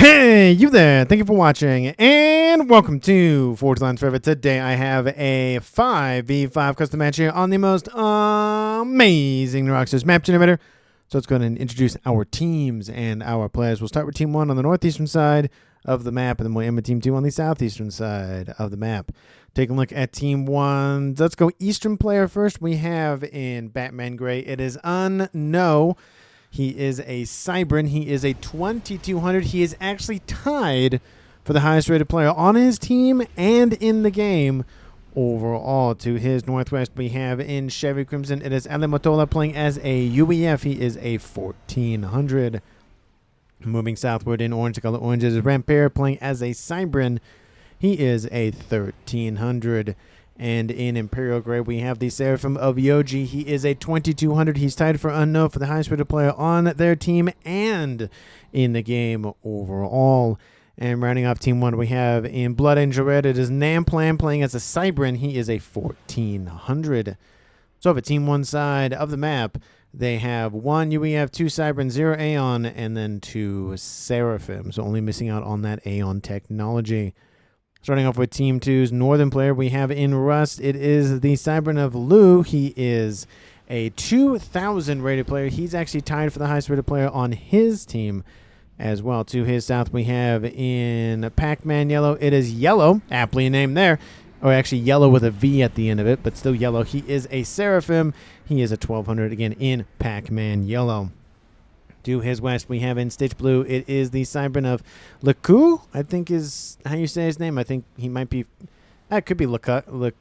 Hey, you there. Thank you for watching, and welcome to Forge Lines Forever. Today I have a 5v5 custom match here on the most amazing Rockstars map generator. So let's go ahead and introduce our teams and our players. We'll start with Team 1 on the northeastern side of the map, and then we'll end with Team 2 on the southeastern side of the map. Taking a look at Team 1. Let's go Eastern player first. We have in Batman Gray, it is Unknown. He is a Cybran. He is a 2200. He is actually tied for the highest rated player on his team and in the game overall. To his northwest, we have in Chevy Crimson, it is Alamotola playing as a UEF. He is a 1400. Moving southward in orange, the color orange is Rampere playing as a Cybran. He is a 1300. And in Imperial Gray, we have the Seraphim of Yoji. He is a 2200. He's tied for Unknown for the highest rated player on their team and in the game overall. And rounding off Team 1, we have in Blood Angel Red, it is Namplan playing as a Cybran. He is a 1400. So for Team 1 side of the map, they have 1 UEF, 2 Cybran, 0 Aeon, and then 2 Seraphim. So only missing out on that Aeon technology. Starting off with Team 2's northern player, we have in Rust, it is the Cybran of Lu. He is a 2000 rated player. He's actually tied for the highest rated player on his team as well. To his south, we have in Pac-Man Yellow, it is Yellow, aptly named there, or actually Yellow with a V at the end of it, but still Yellow. He is a Seraphim. He is a 1200 again in Pac-Man Yellow. To his west, we have in Stitch Blue, it is the Cybran of Leku, I think is how you say his name. I think he might be, that could be Leku.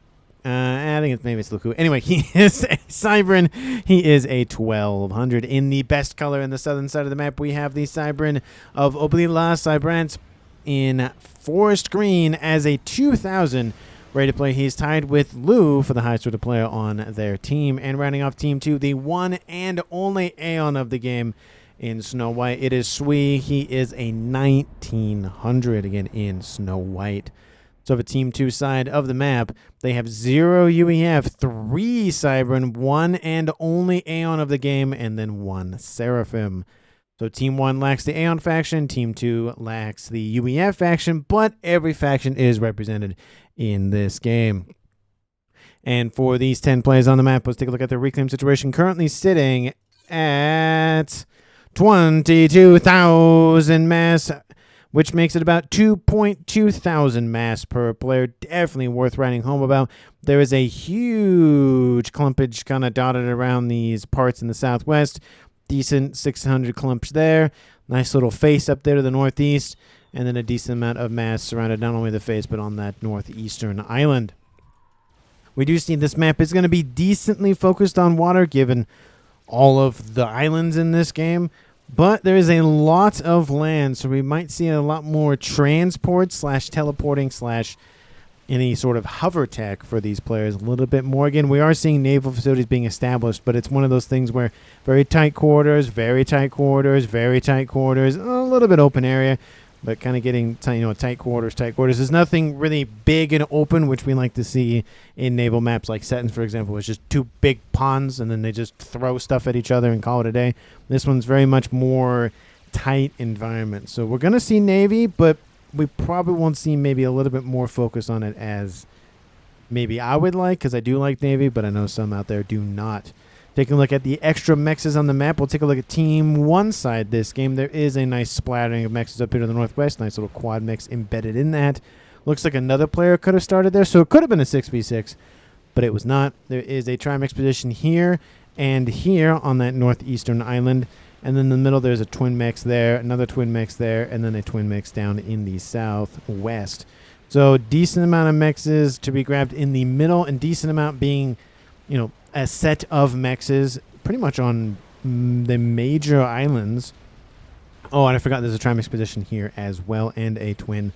I think maybe it's Leku. Anyway, he is a Cybran. He is a 1200. In the best color in the southern side of the map, we have the Cybran of Oblila Cybrans in Forest Green as a 2000 rated player. He's tied with Lu for the highest rated player on their team. And rounding off Team 2, the one and only Aeon of the game, in Snow White, it is Sui. He is a 1900 again in Snow White. So for Team 2 side of the map, they have 0 UEF, 3 Cybran, 1 and only Aeon of the game, and then 1 Seraphim. So Team 1 lacks the Aeon faction, Team 2 lacks the UEF faction, but every faction is represented in this game. And for these 10 players on the map, let's take a look at their reclaim situation. Currently sitting at 22,000 mass, which makes it about 2.2 thousand mass per player. Definitely worth writing home about. There is a huge clumpage kind of dotted around these parts in the southwest. Decent 600 clumps there. Nice little face up there to the northeast. And then a decent amount of mass surrounded not only the face, but on that northeastern island. We do see this map is going to be decently focused on water, given all of the islands in this game, but there is a lot of land, so we might see a lot more transport slash teleporting slash any sort of hover tech for these players. A little bit more. Again, we are seeing naval facilities being established, but it's one of those things where very tight quarters, very tight quarters, very tight quarters, a little bit open area, but kind of getting tight quarters. There's nothing really big and open, which we like to see in naval maps like Settons, for example. It's just 2 big ponds, and then they just throw stuff at each other and call it a day. This one's very much more tight environment. So we're going to see Navy, but we probably won't see maybe a little bit more focus on it as maybe I would like, because I do like Navy, but I know some out there do not. Taking a look at the extra mexes on the map, we'll take a look at Team 1 side this game. There is a nice splattering of mexes up here to the northwest. Nice little quad mix embedded in that. Looks like another player could have started there, so it could have been a 6v6, but it was not. There is a trimex position here and here on that northeastern island, and then in the middle there's a twin mix there, another twin mix there, and then a twin mix down in the southwest. So decent amount of mexes to be grabbed in the middle, and decent amount being, a set of mexes pretty much on the major islands. Oh, and I forgot there's a trimix position here as well, and a twin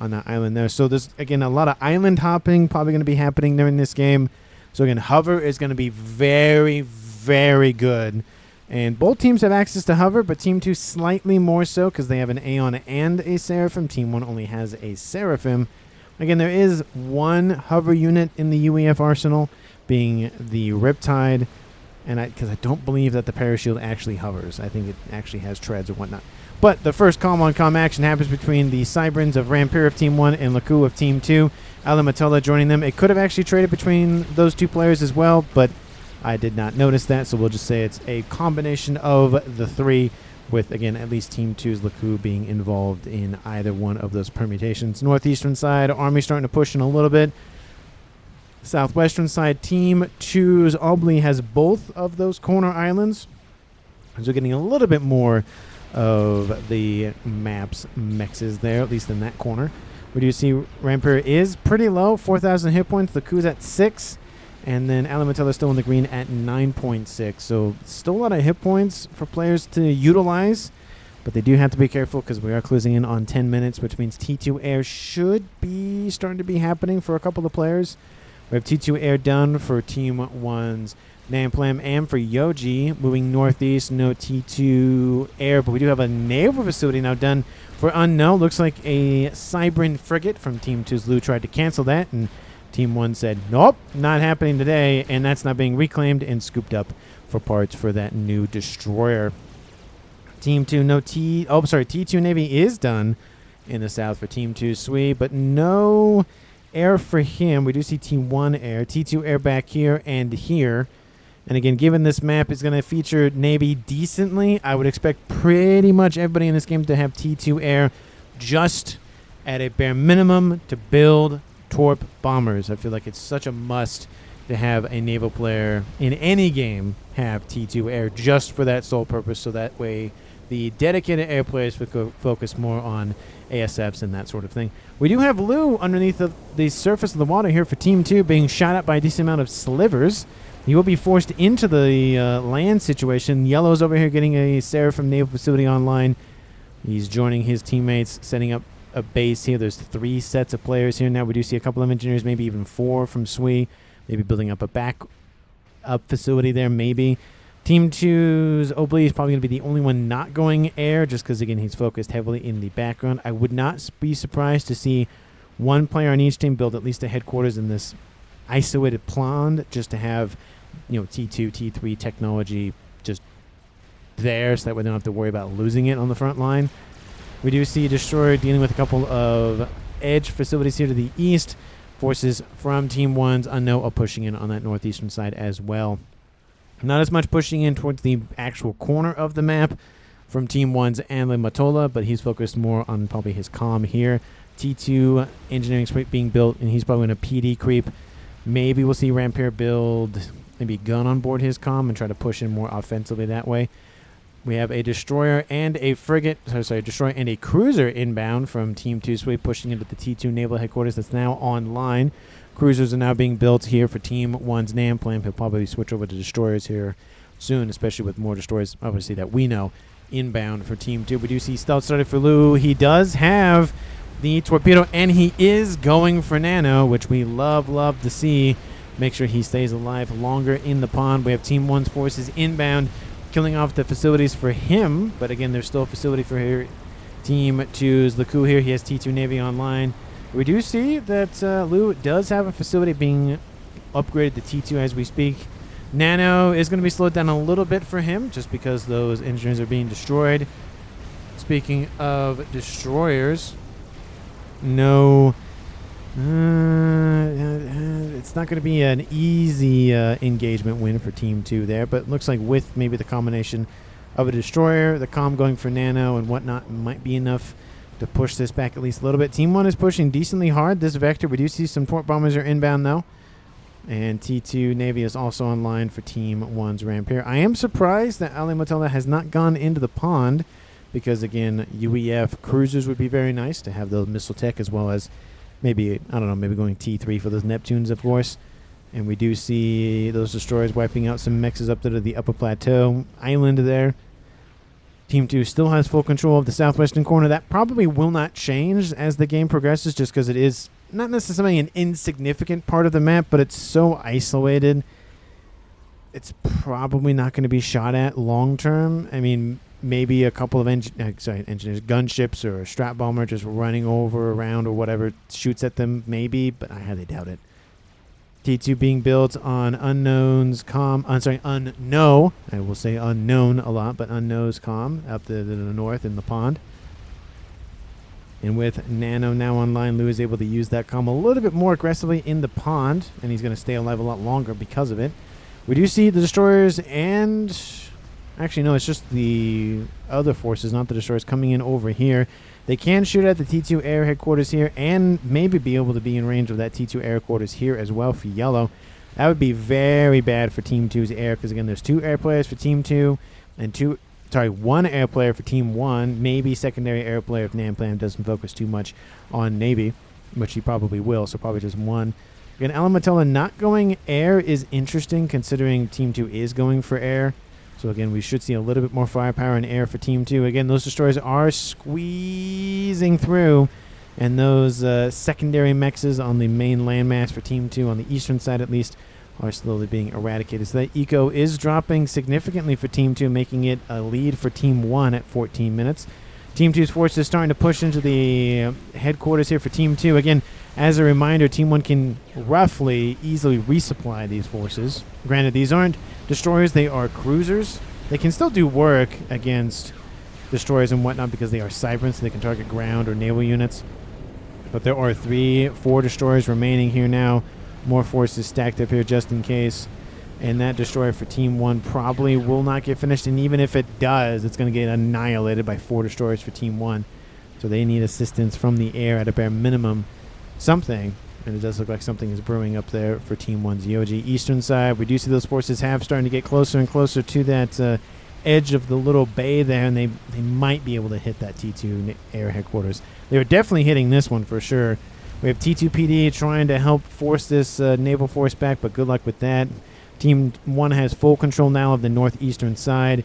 on that island there. So there's, again, a lot of island hopping probably going to be happening during this game. So again, hover is going to be very, very good. And both teams have access to hover, but Team 2 slightly more so because they have an Aeon and a Seraphim. Team 1 only has a Seraphim. Again, there is 1 hover unit in the UEF arsenal, being the Riptide, and because I don't believe that the Parashield actually hovers. I think it actually has treads or whatnot. But the first comm-on-comm action happens between the Cybrins of Rampir of Team 1 and Laku of Team 2. Alamatola joining them. It could have actually traded between those two players as well, but I did not notice that, so we'll just say it's a combination of the three, with, again, at least Team 2's Laku being involved in either one of those permutations. Northeastern side, Army starting to push in a little bit. Southwestern side, Team 2's Obli has both of those corner islands. So we're getting a little bit more of the map's mexes there, at least in that corner. We do see Rampir is pretty low, 4,000 hit points. Laku's at 6. And then Alamatola still in the green at 9.6. So still a lot of hit points for players to utilize. But they do have to be careful because we are closing in on 10 minutes, which means T2 air should be starting to be happening for a couple of players. We have T2 air done for Team 1's Namplam and for Yoji. Moving northeast, no T2 air, but we do have a naval facility now done for Unknown. Looks like a Cybrin frigate from Team 2's Lu tried to cancel that, and Team 1 said, nope, not happening today, and that's not being reclaimed and scooped up for parts for that new destroyer. Team 2, no T2 Navy is done in the south for Team 2 Sui, but no air for him. We do see T1 air, T2 air back here and here. And again, given this map is going to feature Navy decently, I would expect pretty much everybody in this game to have T2 air just at a bare minimum to build Torp bombers. I feel like it's such a must to have a naval player in any game have T2 air just for that sole purpose, so that way the dedicated air players would focus more on ASFs and that sort of thing. We do have Lu underneath the surface of the water here for Team 2 being shot at by a decent amount of slivers. He will be forced into the land situation. Yellow's over here getting a Seraphim naval facility online. He's joining his teammates, setting up a base here. There's 3 sets of players here now. We do see a couple of engineers, maybe even 4 from Sui, maybe building up a backup facility there, maybe. Team 2's Obli is probably going to be the only one not going air, just because, again, he's focused heavily in the background. I would not be surprised to see one player on each team build at least a headquarters in this isolated pond, just to have, T2, T3 technology just there, so that way they don't have to worry about losing it on the front line. We do see Destroyer dealing with a couple of edge facilities here to the east. Forces from Team 1's Unknown are pushing in on that northeastern side as well. Not as much pushing in towards the actual corner of the map from Team 1's Anle Matola, but he's focused more on probably his comm here. T2 engineering suite being built, and he's probably going to PD creep. Maybe we'll see Rampir build maybe gun on board his comm and try to push in more offensively that way. We have a destroyer and a frigate, destroyer and a cruiser inbound from Team 2 Sui, pushing into the T2 naval headquarters that's now online. Cruisers are now being built here for Team 1's Namplam. He'll probably switch over to destroyers here soon, especially with more destroyers, obviously, that we know inbound for Team 2. We do see stealth started for Lu. He does have the torpedo, and he is going for Nano, which we love to see. Make sure he stays alive longer in the pond. We have Team 1's forces inbound, killing off the facilities for him, but again, there's still a facility for here. Team 2's Laku here. He has T2 Navy online. We do see that Lu does have a facility being upgraded to T2 as we speak. Nano is going to be slowed down a little bit for him just because those engineers are being destroyed. Speaking of destroyers, no, it's not going to be an easy engagement win for Team 2 there, but it looks like with maybe the combination of a destroyer, the comm going for Nano and whatnot might be enough to push this back at least a little bit. Team 1 is pushing decently hard this vector. We do see some port bombers are inbound though. And T2 Navy is also online for Team 1's Rampir. I am surprised that Ali Matola has not gone into the pond because, again, UEF cruisers would be very nice to have those missile tech as well as maybe, I don't know, maybe going T3 for those Neptunes, of course. And we do see those destroyers wiping out some mexes up to the upper plateau island there. Team 2 still has full control of the southwestern corner. That probably will not change as the game progresses just because it is not necessarily an insignificant part of the map, but it's so isolated. It's probably not going to be shot at long term. I mean, maybe a couple of engineers, gunships or a strat bomber just running over around or whatever shoots at them, maybe, but I highly doubt it. T2 being built on unknown's comm. Unknown. I will say unknown a lot, but unknown's comm up to the north in the pond. And with Nano now online, Lou is able to use that comm a little bit more aggressively in the pond, and he's going to stay alive a lot longer because of it. We do see the destroyers and... Actually, no, it's just the other forces, not the destroyers, coming in over here. They can shoot at the T2 air headquarters here and maybe be able to be in range of that T2 air headquarters here as well for yellow. That would be very bad for Team 2's air because, again, there's 2 air players for Team 2 and 1 air player for Team 1, maybe secondary air player if Namplam doesn't focus too much on Navy, which he probably will, so probably just 1. Again, Elementola not going air is interesting considering Team 2 is going for air. So, again, we should see a little bit more firepower in air for Team 2. Again, those destroyers are squeezing through, and those secondary mexes on the main landmass for Team 2, on the eastern side at least, are slowly being eradicated. So that eco is dropping significantly for Team 2, making it a lead for Team 1 at 14 minutes. Team 2's forces starting to push into the headquarters here for Team 2. Again, as a reminder, Team 1 can roughly easily resupply these forces. Granted, these aren't destroyers, they are cruisers. They can still do work against destroyers and whatnot because they are Cybran, so they can target ground or naval units. But there are 4 destroyers remaining here now. More forces stacked up here just in case. And that destroyer for Team 1 probably will not get finished. And even if it does, it's going to get annihilated by 4 destroyers for Team 1. So they need assistance from the air at a bare minimum. Something. And it does look like something is brewing up there for Team 1's Yoji. Eastern side, we do see those forces starting to get closer and closer to that edge of the little bay there. And they might be able to hit that T2 air headquarters. They were definitely hitting this one for sure. We have T2PD trying to help force this naval force back, but good luck with that. Team 1 has full control now of the northeastern side.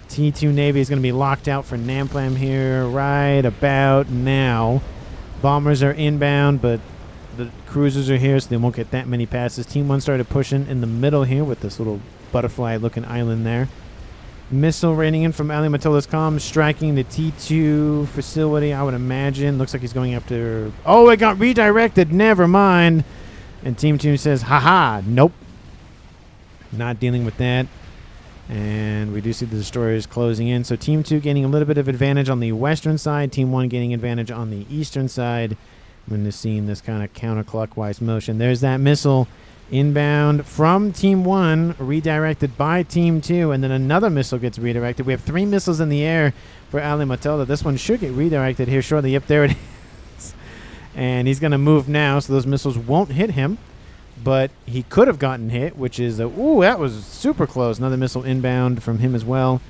T2 Navy is going to be locked out for Namplam here right about now. Bombers are inbound, but the cruisers are here, so they won't get that many passes. Team 1 started pushing in the middle here with this little butterfly-looking island there. Missile raining in from Ali Matola's comm, striking the T2 facility, I would imagine. Looks like he's going after... Oh, it got redirected. Never mind. And Team 2 says, haha, nope. Not dealing with that. And we do see the destroyers closing in. So Team 2 gaining a little bit of advantage on the western side. Team 1 gaining advantage on the eastern side. When they're seeing this kind of counterclockwise motion. There's that missile inbound from Team 1, redirected by Team 2, and then another missile gets redirected. We have 3 missiles in the air for Ali Matola. This one should get redirected here shortly. Yep, there it is. And he's going to move now, so those missiles won't hit him. But he could have gotten hit, which is ooh, that was super close. Another missile inbound from him as well.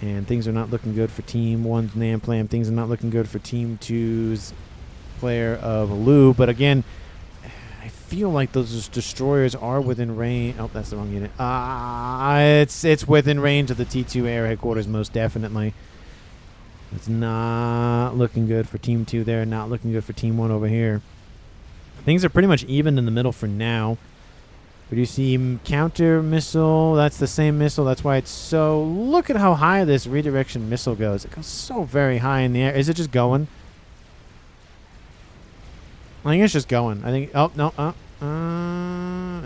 And things are not looking good for Team 1's Namplam. Things are not looking good for Team 2's player of Lou. But again, I feel like those destroyers are within range. Oh, that's the wrong unit. It's within range of the T2 air headquarters, most definitely. It's not looking good for Team 2 there. Not looking good for Team 1 over here. Things are pretty much even in the middle for now. We do see counter missile. That's the same missile. That's why it's so... Look at how high this redirection missile goes. It goes so very high in the air. Is it just going? I think it's just going. I think... Oh, no.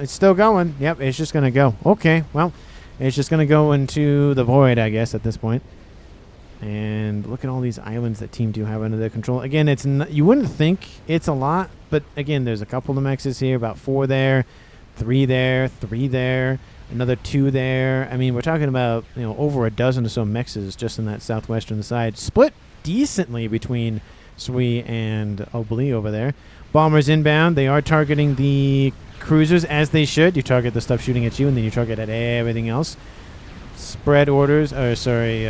It's still going. Yep, it's just going to go. Okay, well, it's just going to go into the void, I guess, at this point. And look at all these islands that Team 2 have under their control. Again, it's you wouldn't think it's a lot, but again, there's a couple of mexes here, about 4 there, 3 there, 3 there, another 2 there. I mean, we're talking about, you know, over a dozen or so mexes just in that southwestern side. Split decently between Sui and Obli over there. Bombers inbound. They are targeting the cruisers as they should. You target the stuff shooting at you, and then you target at everything else. Spread orders, or sorry,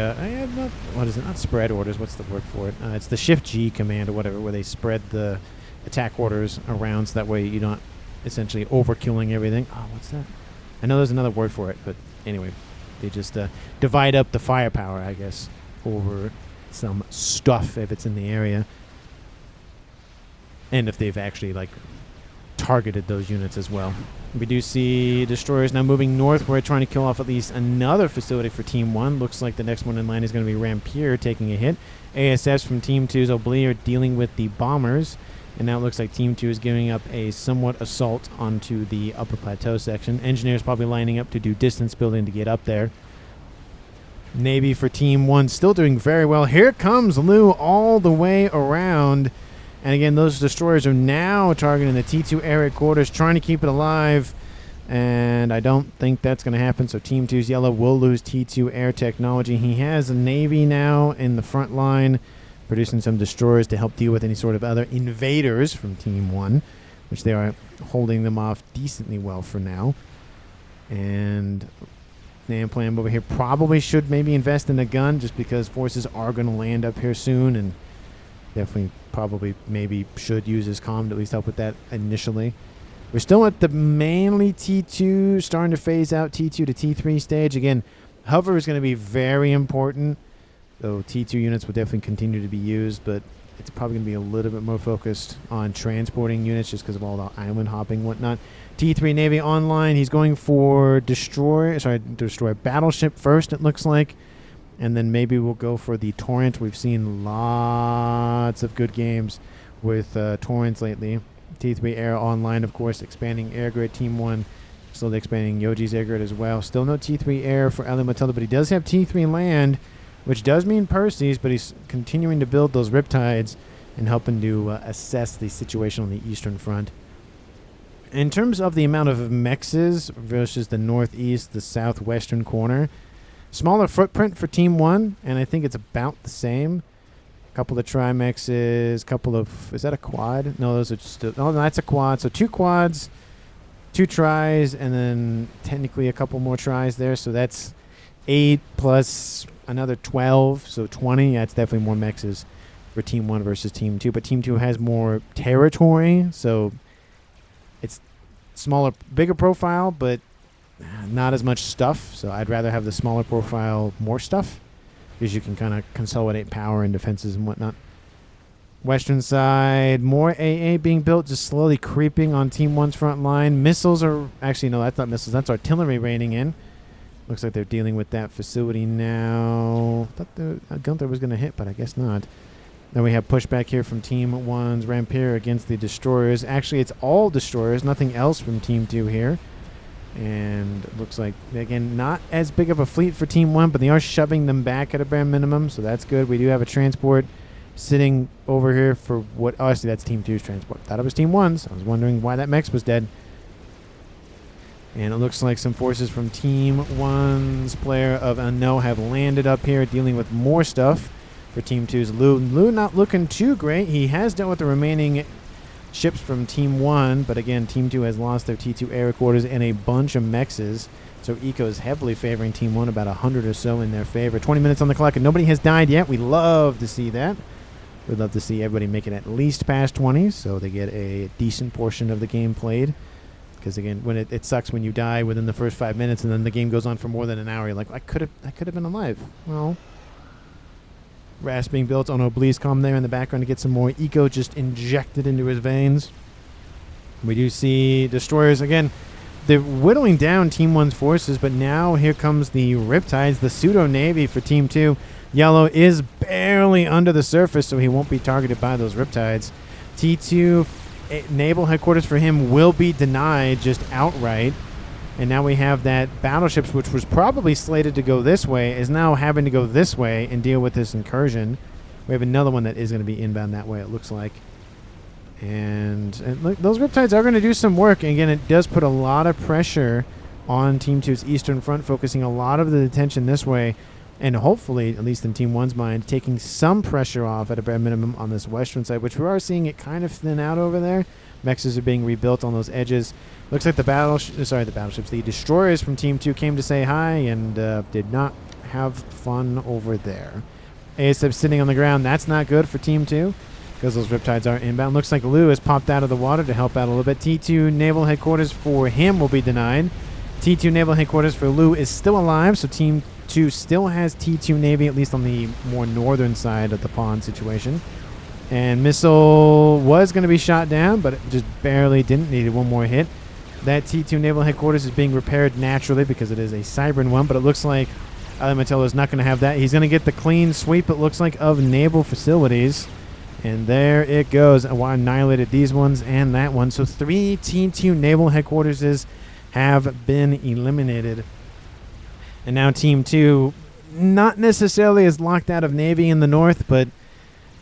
what is it? Not spread orders. What's the word for it? It's the Shift G command or whatever, where they spread the attack orders around so that way you're not essentially overkilling everything. Oh, what's that? I know there's another word for it, but anyway, they just divide up the firepower, I guess, over some stuff if it's in the area, and if they've actually like targeted those units as well. We do see destroyers now moving north. We're trying to kill off at least another facility for Team 1. Looks like the next one in line is going to be Rampier taking a hit. ASFs from Team 2's Obli are dealing with the bombers. And now it looks like Team 2 is giving up a somewhat assault onto the upper plateau section. Engineers probably lining up to do distance building to get up there. Navy for Team 1 still doing very well. Here comes Lou all the way around. And again, those destroyers are now targeting the T2 air headquarters, trying to keep it alive. And I don't think that's going to happen. So Team 2's yellow will lose T2 air technology. He has a Navy now in the front line, producing some destroyers to help deal with any sort of other invaders from Team 1, which they are holding them off decently well for now. And Plan over here probably should maybe invest in a gun, just because forces are going to land up here soon, and definitely probably maybe should use his comm to at least help with that initially. We're still at the mainly T2, starting to phase out T2 to T3 stage. Again, hover is going to be very important. So T2 units will definitely continue to be used, but it's probably going to be a little bit more focused on transporting units just because of all the island hopping and whatnot. T3 Navy online. He's going for destroy battleship first, it looks like. And then maybe we'll go for the Torrent. We've seen lots of good games with Torrents lately. T3 Air online, of course, expanding air grid. Team 1 slowly expanding Yoji's air grid as well. Still no T3 Air for Eli Matilda, but he does have T3 land, which does mean Percy's, but he's continuing to build those Riptides and helping to assess the situation on the Eastern Front. In terms of the amount of mexes versus the northeast, the southwestern corner, smaller footprint for Team 1, and I think it's about the same. A couple of trimexes, couple of... Is that a quad? No, those are still... Oh, no, that's a quad. So 2 quads, 2 tries, and then technically a couple more tries there. So that's 8 plus another 12, so 20. Yeah, it's definitely more mexes for Team 1 versus Team 2. But Team 2 has more territory, so it's smaller, bigger profile, but not as much stuff. So I'd rather have the smaller profile, more stuff, because you can kind of consolidate power and defenses and whatnot. Western side, more AA being built, just slowly creeping on Team 1's front line. Missiles are... Actually, no, that's not missiles. That's artillery raining in. Looks like they're dealing with that facility now. Thought the Gunther was going to hit, but I guess not. Then we have pushback here from Team 1's Rampire against the destroyers. Actually, it's all destroyers, nothing else from Team 2 here. And it looks like, again, not as big of a fleet for Team 1, but they are shoving them back at a bare minimum, so that's good. We do have a transport sitting over here for what... Oh, see, that's Team 2's transport. Thought it was Team 1's. I was wondering why that Mex was dead. And it looks like some forces from Team 1's player of Unknown have landed up here, dealing with more stuff for Team 2's Lou. Lou not looking too great. He has dealt with the remaining ships from Team 1, but again, Team 2 has lost their T2 air quarters and a bunch of mexes. So Eco is heavily favoring Team 1, about 100 or so in their favor. 20 minutes on the clock, and nobody has died yet. We love to see that. We'd love to see everybody make it at least past 20, so they get a decent portion of the game played. Because again, when it sucks when you die within the first 5 minutes, and then the game goes on for more than an hour. You're like, I could have been alive. Well, Ras being built on Obliescom there in the background to get some more eco just injected into his veins. We do see destroyers again. They're whittling down Team 1's forces, but now here comes the Riptides, the pseudo navy for Team 2. Yellow is barely under the surface, so he won't be targeted by those Riptides. T2 naval headquarters for him will be denied just outright. And now we have that battleships, which was probably slated to go this way, is now having to go this way and deal with this incursion. We have another one that is going to be inbound that way, it looks like. And look, those Riptides are going to do some work. And again, it does put a lot of pressure on Team 2's Eastern Front, focusing a lot of the attention this way. And hopefully, at least in Team 1's mind, taking some pressure off at a bare minimum on this western side, which we are seeing it kind of thin out over there. Mexes are being rebuilt on those edges. Looks like the battleships, the destroyers from Team 2 came to say hi and did not have fun over there. ASF sitting on the ground. That's not good for Team 2 because those Riptides are inbound. Looks like Lou has popped out of the water to help out a little bit. T2 naval headquarters for him will be denied. T2 naval headquarters for Lou is still alive, so Team 2 still has T2 Navy, at least on the more northern side of the pond situation. And missile was going to be shot down, but it just barely didn't. Needed one more hit. That T2 naval headquarters is being repaired naturally because it is a Cybran one, but it looks like Ali Matello is not going to have that. He's going to get the clean sweep, it looks like, of naval facilities. And there it goes. I annihilated these ones and that one. So 3 T2 naval headquarters have been eliminated. And now Team 2, not necessarily as locked out of Navy in the north, but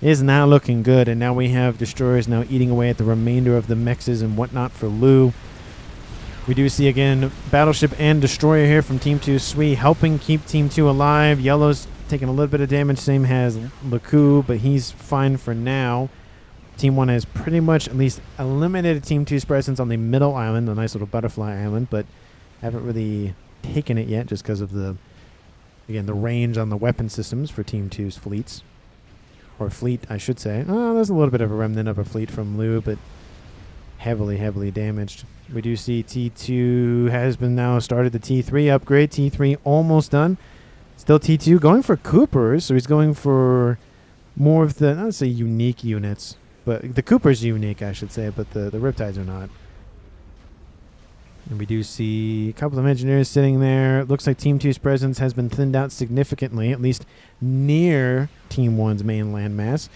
is not looking good. And now we have destroyers now eating away at the remainder of the mexes and whatnot for Lu. We do see, again, battleship and destroyer here from Team 2. Sui helping keep Team 2 alive. Yellow's taking a little bit of damage. Same as Laku, but he's fine for now. Team 1 has pretty much at least eliminated Team 2's presence on the middle island, a nice little butterfly island, but haven't really taken it yet just because of the range on the weapon systems for Team 2's fleets. Or fleet, I should say. Oh, there's a little bit of a remnant of a fleet from Lu, but heavily, heavily damaged. We do see T2 has been now started the T3 upgrade. T3 almost done. Still T2 going for Coopers, so he's going for more of the, not to say unique units, but the Cooper's unique, I should say, but the Riptides are not. And we do see a couple of engineers sitting there. It looks like Team 2's presence has been thinned out significantly, at least near Team 1's main landmass.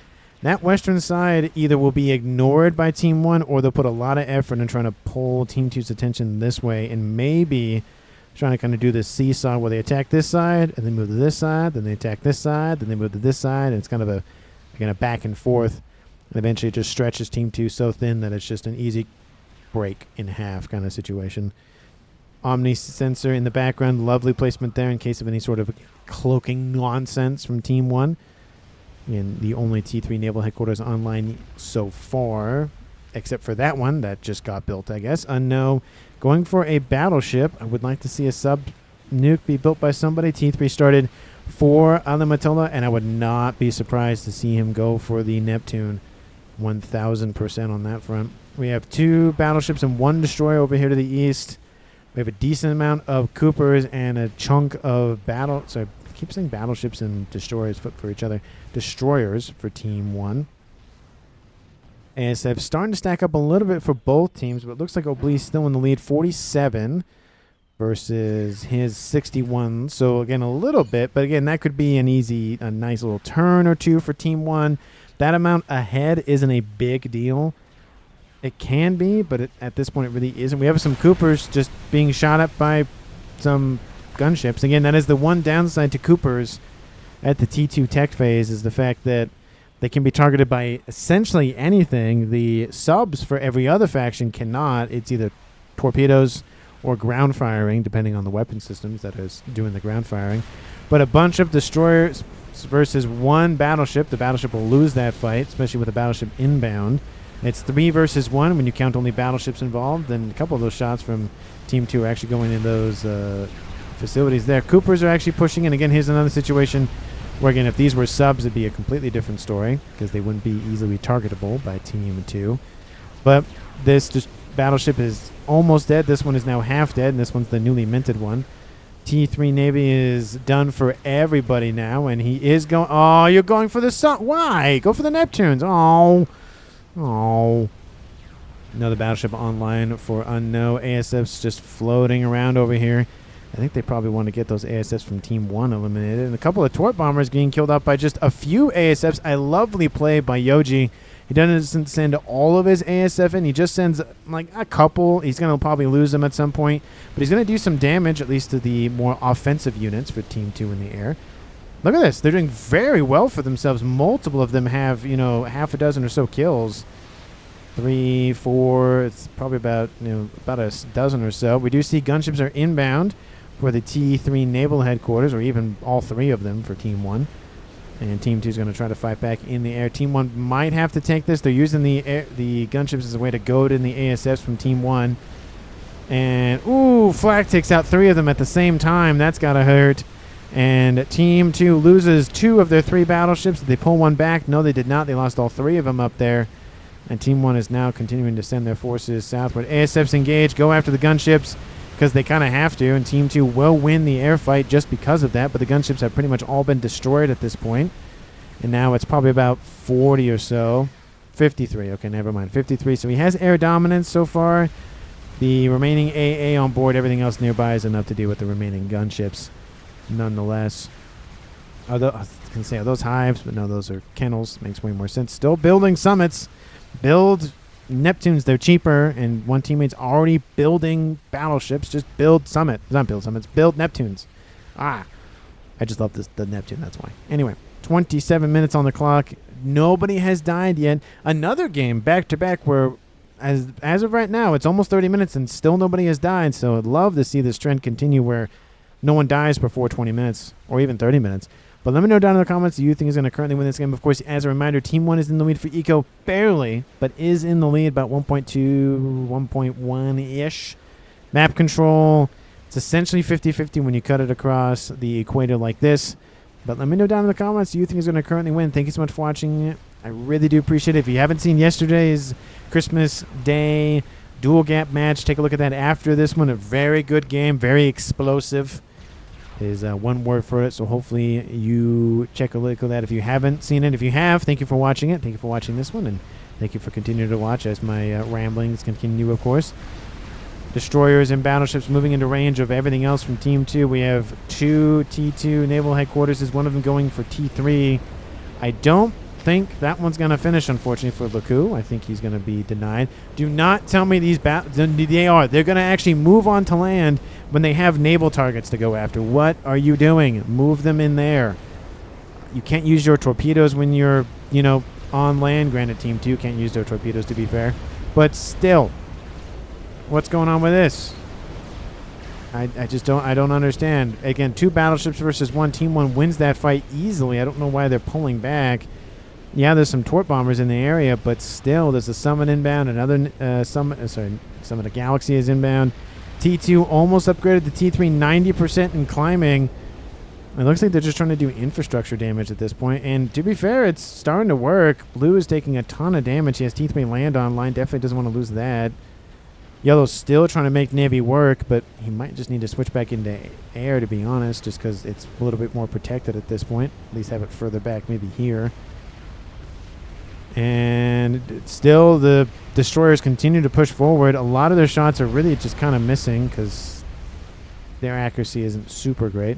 That western side either will be ignored by Team 1 or they'll put a lot of effort in trying to pull Team 2's attention this way and maybe trying to kind of do this seesaw where they attack this side and then move to this side, then they attack this side, then they move to this side, and it's kind of a back and forth. And eventually it just stretches Team 2 so thin that it's just an easy break in half kind of situation. Omni sensor in the background, lovely placement there in case of any sort of cloaking nonsense from Team 1. And the only T3 naval headquarters online so far, except for that one that just got built, I guess. Unknown going for a battleship. I would like to see a sub nuke be built by somebody. T3 started for Alamatola, and I would not be surprised to see him go for the Neptune. 1000% on that front. We have 2 battleships and 1 destroyer over here to the east. We have a decent amount of Coopers and a chunk of I keep saying battleships and destroyers for each other. Destroyers for Team 1. ASF starting to stack up a little bit for both teams, but it looks like Obli's still in the lead, 47 versus his 61. So again, a little bit, but again, that could be a nice little turn or two for Team 1. That amount ahead isn't a big deal. It can be, but at this point it really isn't. We have some Coopers just being shot at by some gunships. Again, that is the one downside to Coopers at the T2 tech phase, is the fact that they can be targeted by essentially anything. The subs for every other faction cannot. It's either torpedoes or ground firing, depending on the weapon systems that is doing the ground firing. But a bunch of destroyers versus 1 battleship. The battleship will lose that fight, especially with a battleship inbound. It's 3 versus 1 when you count only battleships involved. And a couple of those shots from Team 2 are actually going in those facilities there. Coopers are actually pushing in. Again, here's another situation where, again, if these were subs, it'd be a completely different story because they wouldn't be easily targetable by Team 2. But this battleship is almost dead. This one is now half dead, and this one's the newly minted one. T3 Navy is done for everybody now, and he is going... Oh, you're going for the sun. Why? Go for the Neptunes. Oh. Another battleship online for unknown. ASF's just floating around over here. I think they probably want to get those ASFs from Team 1 eliminated. And a couple of Tort Bombers getting killed off by just a few ASFs. A lovely play by Yoji. He doesn't send all of his ASF in. He just sends like a couple. He's going to probably lose them at some point. But he's going to do some damage, at least to the more offensive units for Team 2 in the air. Look at this. They're doing very well for themselves. Multiple of them have, half a dozen or so kills. 3, 4. It's probably about a dozen or so. We do see gunships are inbound for the T3 naval headquarters, or even all 3 of them for Team 1. And Team 2 is going to try to fight back in the air. Team 1 might have to take this. They're using the gunships as a way to goad in the ASFs from Team 1. And, Flak takes out 3 of them at the same time. That's got to hurt. And Team 2 loses 2 of their 3 battleships. Did they pull one back? No, they did not. They lost all 3 of them up there. And Team 1 is now continuing to send their forces southward. ASFs engage, go after the gunships, because they kind of have to, and Team 2 will win the air fight just because of that, but the gunships have pretty much all been destroyed at this point. And now it's probably about 40 or so. 53. Okay, never mind. 53. So he has air dominance so far. The remaining AA on board, everything else nearby is enough to deal with the remaining gunships. Nonetheless, can say, are those hives? But no, those are kennels. Makes way more sense. Still building summits. Build Neptunes. They're cheaper, and one teammate's already building battleships. Just build summit. Not build summits. Build Neptunes. I just love the Neptune. That's why. Anyway, 27 minutes on the clock. Nobody has died yet. Another game back-to-back where, as of right now, it's almost 30 minutes and still nobody has died. So I'd love to see this trend continue where no one dies before 20 minutes or even 30 minutes. But let me know down in the comments who you think is going to currently win this game. Of course, as a reminder, Team 1 is in the lead for Eco, barely, but is in the lead about 1.2, 1.1-ish. Map control, it's essentially 50-50 when you cut it across the equator like this. But let me know down in the comments who you think is going to currently win. Thank you so much for watching. I really do appreciate it. If you haven't seen yesterday's Christmas Day dual gap match, take a look at that after this one. A very good game, very explosive is one word for it. So hopefully you check a look at that if you haven't seen it. If you have, thank you for watching it. Thank you for watching this one, and thank you for continuing to watch as my ramblings continue, of course. Destroyers and battleships moving into range of everything else from Team 2. We have 2 T2 naval headquarters. Is one of them going for T3. I don't think that one's going to finish, unfortunately, for Laku. I think he's going to be denied. Do not tell me these they're going to actually move on to land when they have naval targets to go after. What are you doing? Move them in there. You can't use your torpedoes when you're, on land. Granted, Team 2 can't use their torpedoes, to be fair. But still, what's going on with this? I don't understand. Again, 2 battleships versus 1. Team 1 wins that fight easily. I don't know why they're pulling back. Yeah, there's some torp bombers in the area, but still, there's a summit inbound. Another summit of Galaxy is inbound. T2 almost upgraded to T3, 90% in climbing. It looks like they're just trying to do infrastructure damage at this point. And to be fair, it's starting to work. Blue is taking a ton of damage. He has T3 land online. Definitely doesn't want to lose that. Yellow's still trying to make Navy work, but he might just need to switch back into air, to be honest, just because it's a little bit more protected at this point. At least have it further back, maybe here. And still, the destroyers continue to push forward. A lot of their shots are really just kind of missing because their accuracy isn't super great.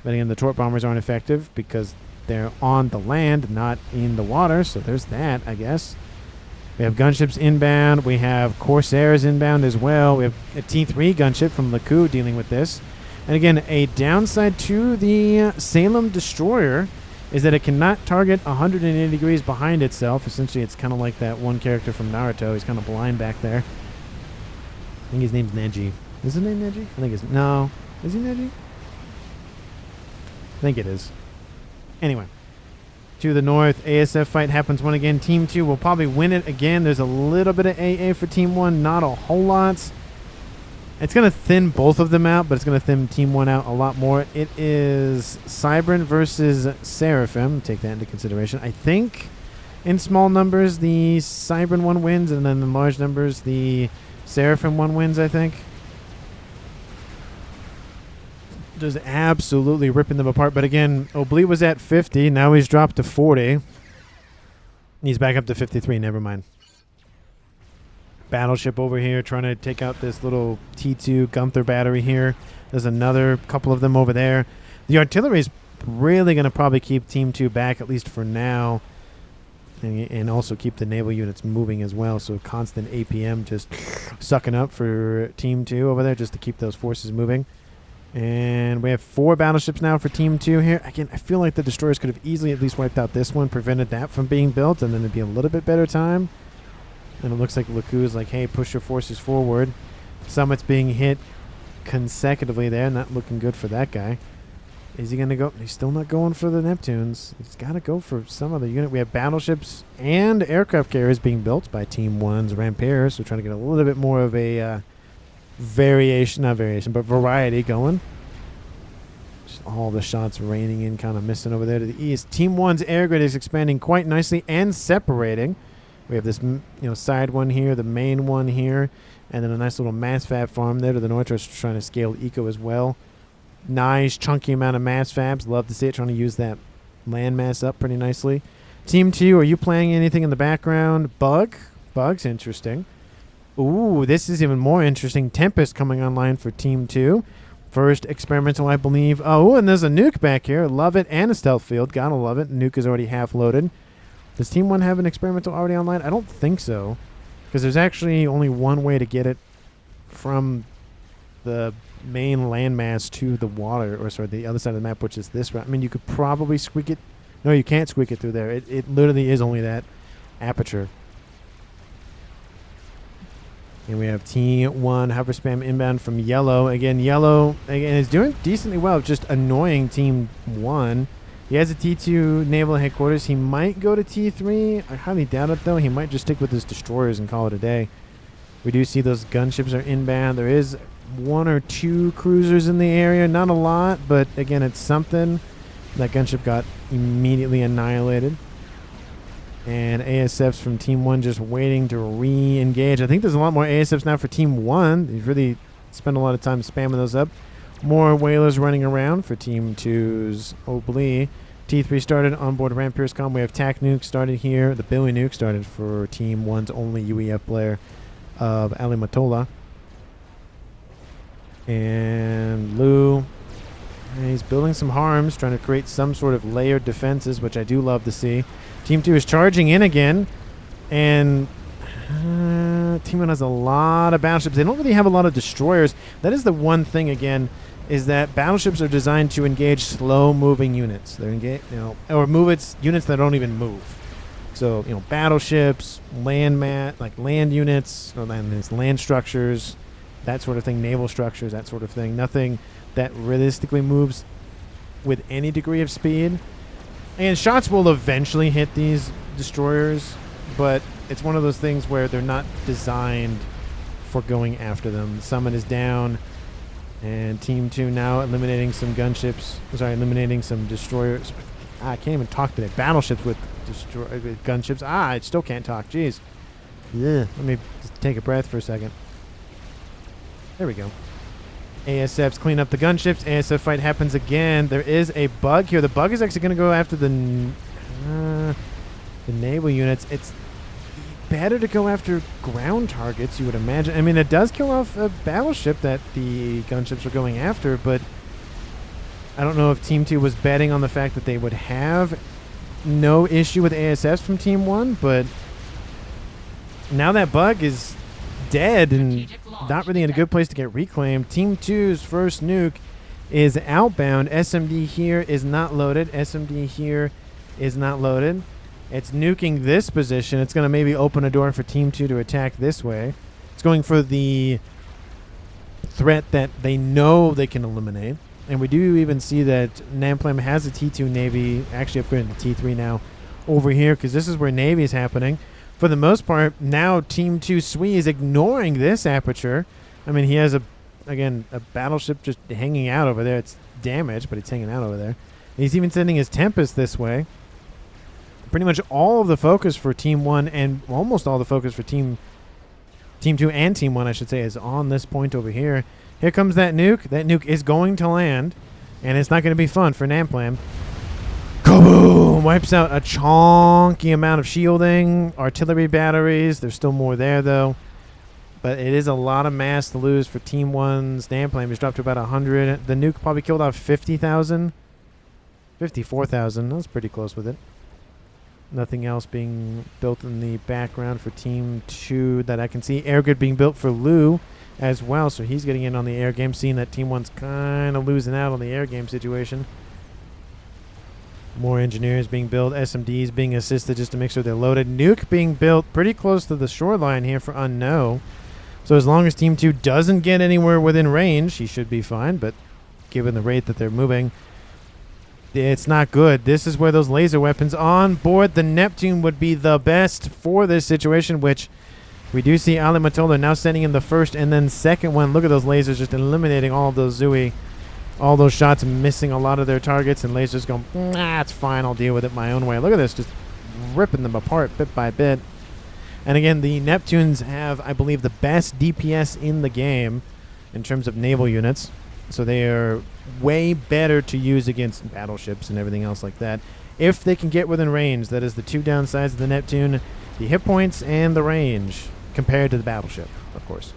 But again, the torp bombers aren't effective because they're on the land, not in the water. So there's that, I guess. We have gunships inbound. We have Corsairs inbound as well. We have a T3 gunship from Laku dealing with this. And again, a downside to the Salem destroyer is that it cannot target 180 degrees behind itself. Essentially, it's kind of like that one character from Naruto. He's kind of blind back there. I think his name's Neji. Is his name Neji? I think it's... No. Is he Neji? I think it is. Anyway. To the north, ASF fight happens one again. Team 2 will probably win it again. There's a little bit of AA for Team 1. Not a whole lot. It's going to thin both of them out, but it's going to thin Team 1 out a lot more. It is Cybran versus Seraphim. Take that into consideration. I think in small numbers, the Cybran one wins, and then in large numbers, the Seraphim one wins, I think. Just absolutely ripping them apart. But again, Obli was at 50. Now he's dropped to 40. He's back up to 53. Never mind. Battleship over here trying to take out this little T2 Gunther battery here. There's another couple of them over there. The artillery is really going to probably keep Team 2 back, at least for now. And also keep the naval units moving as well. So constant APM just sucking up for Team 2 over there just to keep those forces moving. And we have 4 battleships now for Team 2 here. Again, I feel like the destroyers could have easily at least wiped out this one, prevented that from being built, and then it'd be a little bit better time. And it looks like Laku is like, hey, push your forces forward. Summit's being hit consecutively there. Not looking good for that guy. Is he going to go? He's still not going for the Neptunes. He's got to go for some other unit. We have battleships and aircraft carriers being built by Team 1's Rampairs. So trying to get a little bit more of a variety going. Just all the shots raining in, kind of missing over there to the east. Team 1's air grid is expanding quite nicely and separating. We have this, side one here, the main one here, and then a nice little mass fab farm there to the north. Just trying to scale eco as well. Nice chunky amount of mass fabs. Love to see it. Trying to use that land mass up pretty nicely. Team 2, are you playing anything in the background? Bug's interesting. Ooh, this is even more interesting. Tempest coming online for Team 2. first experimental, I believe. Oh, and there's a nuke back here. Love it. And a stealth field. Gotta love it. Nuke is already half loaded. Does Team 1 have an experimental already online? I don't think so. Because there's actually only one way to get it from the main landmass to the water, or sorry, the other side of the map, which is this route. I mean, you could probably squeak it. No, you can't squeak it through there. It literally is only that aperture. And we have T1 hover spam inbound from Yellow. Again, Yellow is doing decently well, just annoying Team 1. He has a T2 naval headquarters. He might go to T3. I highly doubt it, though. He might just stick with his destroyers and call it a day. We do see those gunships are inbound. There is 1 or 2 cruisers in the area. Not a lot, but again, it's something. That gunship got immediately annihilated. And ASFs from Team 1 just waiting to re-engage. I think there's a lot more ASFs now for Team 1. They've really spent a lot of time spamming those up. More whalers running around for Team 2's Oblee. T3 started on board Ram Piercecom. We have TAC Nuke started here. The Billy Nuke started for Team 1's only UEF player of Ali Matola. And Lou, he's building some harms, trying to create some sort of layered defenses, which I do love to see. Team 2 is charging in again, and Team 1 has a lot of battleships. They don't really have a lot of destroyers. That is the one thing, again, is that battleships are designed to engage slow-moving units. They're or units that don't even move. So, battleships, land units, or land structures, that sort of thing, naval structures, that sort of thing. Nothing that realistically moves with any degree of speed. And shots will eventually hit these destroyers, but it's one of those things where they're not designed for going after them. Summon is down, and Team 2 now eliminating some gunships. Eliminating some destroyers. I can't even talk today. Battleships with gunships. I still can't talk. Jeez. Yeah. Let me just take a breath for a second. There we go. ASFs clean up the gunships. ASF fight happens again. There is a bug here. The bug is actually going to go after the naval units. It's better to go after ground targets, you would imagine. I mean, it does kill off a battleship that the gunships are going after, but I don't know if Team 2 was betting on the fact that they would have no issue with ASFs from Team 1, but now that bug is dead and not really in a good place to get reclaimed. Team 2's first nuke is outbound. SMD here is not loaded. SMD here is not loaded. It's nuking this position. It's going to maybe open a door for Team 2 to attack this way. It's going for the threat that they know they can eliminate. And we do even see that Namplam has a T2 Navy, actually upgraded to T3 now, over here, because this is where Navy is happening. For the most part, now Team 2 Swee is ignoring this aperture. I mean, he has, a battleship just hanging out over there. It's damaged, but it's hanging out over there. And he's even sending his Tempest this way. Pretty much all of the focus for Team 1 and almost all the focus for Team 2 and Team 1, I should say, is on this point over here. Here comes that nuke. That nuke is going to land, and it's not going to be fun for Namplam. Kaboom! Wipes out a chonky amount of shielding. Artillery batteries. There's still more there, though. But it is a lot of mass to lose for Team 1's Namplam. He's dropped to about 100. The nuke probably killed off 50,000. 54,000. That was pretty close with it. Nothing else being built in the background for Team 2 that I can see. Air grid being built for Lou as well. So he's getting in on the air game, seeing that Team 1's kind of losing out on the air game situation. More engineers being built, SMDs being assisted just to make sure they're loaded. Nuke being built pretty close to the shoreline here for Unknown. So as long as Team 2 doesn't get anywhere within range, he should be fine. But given the rate that they're moving, it's not good. This is where those laser weapons on board the Neptune would be the best for this situation, which we do see Ali Matola now sending in the first and then second one. Look at those lasers just eliminating all of those Zui. All those shots missing a lot of their targets, and lasers going, it's fine, I'll deal with it my own way. Look at this, just ripping them apart bit by bit. And again, the Neptunes have, I believe, the best DPS in the game in terms of naval units. So they are way better to use against battleships and everything else like that. If they can get within range, that is the two downsides of the Neptune, the hit points and the range, compared to the battleship, of course.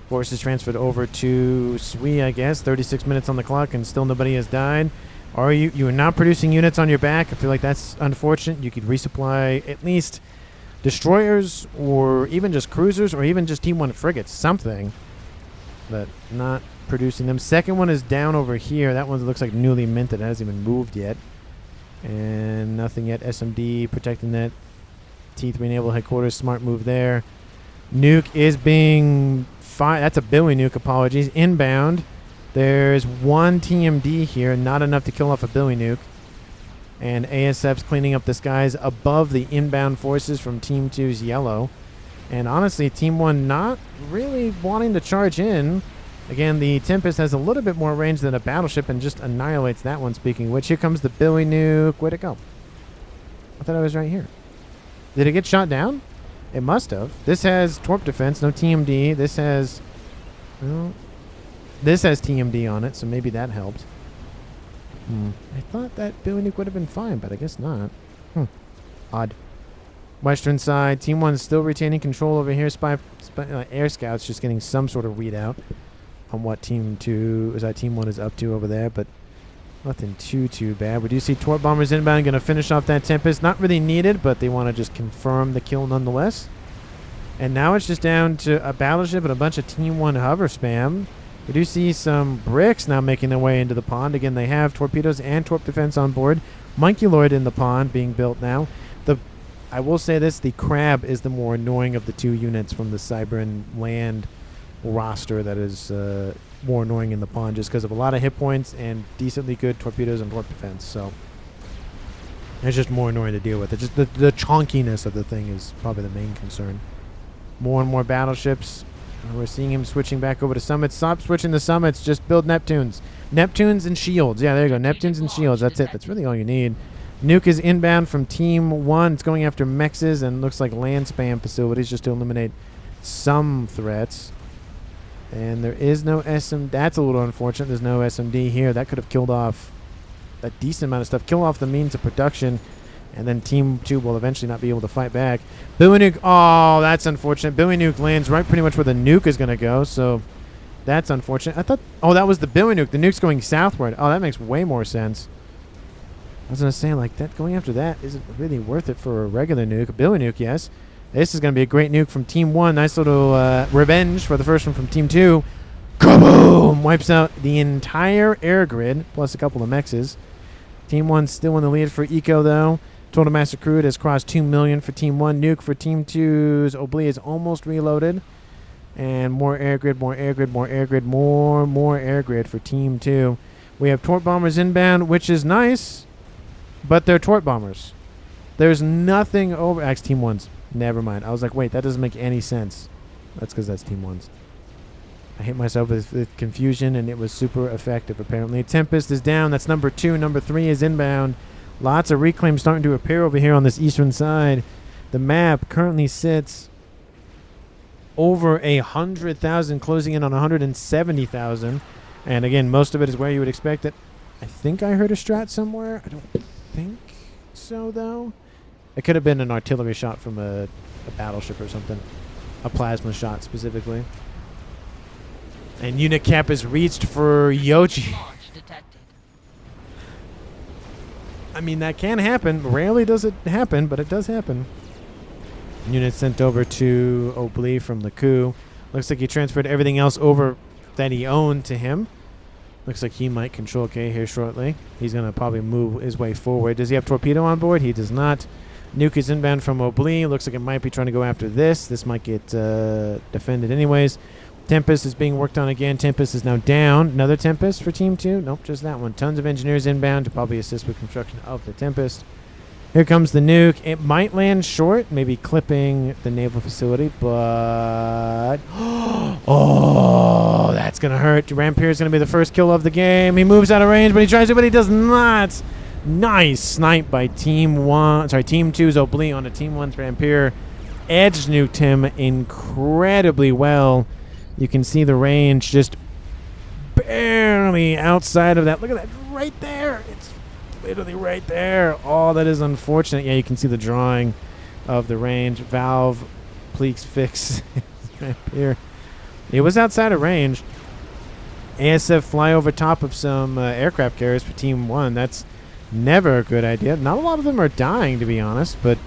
Forces transferred over to Sui, I guess. 36 minutes on the clock and still nobody has died. Are you are not producing units on your back? I feel like that's unfortunate. You could resupply at least destroyers or even just cruisers or even just Team 1 frigates, something. But not producing them. Second one is down over here. That one looks like newly minted. It hasn't even moved yet. And nothing yet. SMD protecting that T3 naval headquarters. Smart move there. Nuke is being fine. That's a Billy Nuke, apologies. Inbound. There's one TMD here. Not enough to kill off a Billy Nuke. And ASF's cleaning up the skies above the inbound forces from Team 2's yellow. And honestly, Team 1 not really wanting to charge in. Again, the Tempest has a little bit more range than a battleship and just annihilates that one, speaking of which. Here comes the Billy Nuke. Where'd it go? I thought it was right here. Did it get shot down? It must have. This has Torp defense, no TMD. This has... Well, this has TMD on it, so maybe that helped. I thought that Billy Nuke would have been fine, but I guess not. Odd. Western side, Team 1 is still retaining control over here. Air Scouts just getting some sort of readout on what Team 1 is up to over there, but nothing too bad. We do see Torp bombers inbound, going to finish off that Tempest. Not really needed, but they want to just confirm the kill nonetheless. And now it's just down to a battleship and a bunch of Team 1 hover spam. We do see some bricks now making their way into the pond. Again, they have torpedoes and Torp defense on board. Monkeyloid in the pond being built now. I will say this, the Crab is the more annoying of the two units from the Cybran land roster that is more annoying in the pond just because of a lot of hit points and decently good torpedoes and Torp defense. So it's just more annoying to deal with. It's just the chonkiness of the thing is probably the main concern. More and more battleships. We're seeing him switching back over to summits. Stop switching the summits. Just build Neptunes. Neptunes and shields. Yeah, there you go. Neptunes and shields. That's it. That's really all you need. Nuke is inbound from Team 1. It's going after mexes and looks like land spam facilities just to eliminate some threats. And there is no SM. That's a little unfortunate. There's no SMD here. That could have killed off a decent amount of stuff. Kill off the means of production. And then Team 2 will eventually not be able to fight back. Billy Nuke. Oh, that's unfortunate. Billy Nuke lands right pretty much where the nuke is going to go. So that's unfortunate. I thought, oh, that was the Billy Nuke. The nuke's going southward. Oh, that makes way more sense. I was going to say, like, that going after that isn't really worth it for a regular nuke. A Billy Nuke, yes. This is going to be a great nuke from Team 1. Nice little revenge for the first one from Team 2. Kaboom! Wipes out the entire air grid, plus a couple of mexes. Team 1's still in the lead for Eco, though. Total mass accrued has crossed 2 million for Team 1. Nuke for Team 2's Obli is almost reloaded. And more air grid, more air grid, more air grid, more air grid for Team 2. We have Torp bombers inbound, which is nice. But they're Torp bombers. There's nothing over... Actually, Team 1's. Never mind. I was like, wait, that doesn't make any sense. That's because that's Team 1's. I hit myself with confusion, and it was super effective, apparently. Tempest is down. That's number 2. Number 3 is inbound. Lots of reclaims starting to appear over here on this eastern side. The map currently sits over 100,000, closing in on 170,000. And again, most of it is where you would expect it. I think I heard a strat somewhere. I don't think so, though. It could have been an artillery shot from a battleship or something. A plasma shot, specifically. And unit cap is reached for Yoji. I mean, that can happen. Rarely does it happen, but it does happen. Unit sent over to Obli from the coup. Looks like he transferred everything else over that he owned to him. Looks like he might control K here shortly. He's going to probably move his way forward. Does he have torpedo on board? He does not. Nuke is inbound from Obli. Looks like it might be trying to go after this. This might get defended anyways. Tempest is being worked on again. Tempest is now down. Another Tempest for Team 2? Nope, just that one. Tons of engineers inbound to probably assist with construction of the Tempest. Here comes the nuke. It might land short, maybe clipping the naval facility, but... Oh, that's going to hurt. Rampier is going to be the first kill of the game. He moves out of range, but he tries to, but he does not. Nice snipe by Team 2's Obli on a Team 1's Rampier. Edge nuked him incredibly well. You can see the range just barely outside of that. Look at that right there. It's literally right there. Oh, that is unfortunate. Yeah, you can see the drawing of the range. Valve, please fix right here. It was outside of range. ASF fly over top of some aircraft carriers for Team 1. That's never a good idea. Not a lot of them are dying, to be honest, but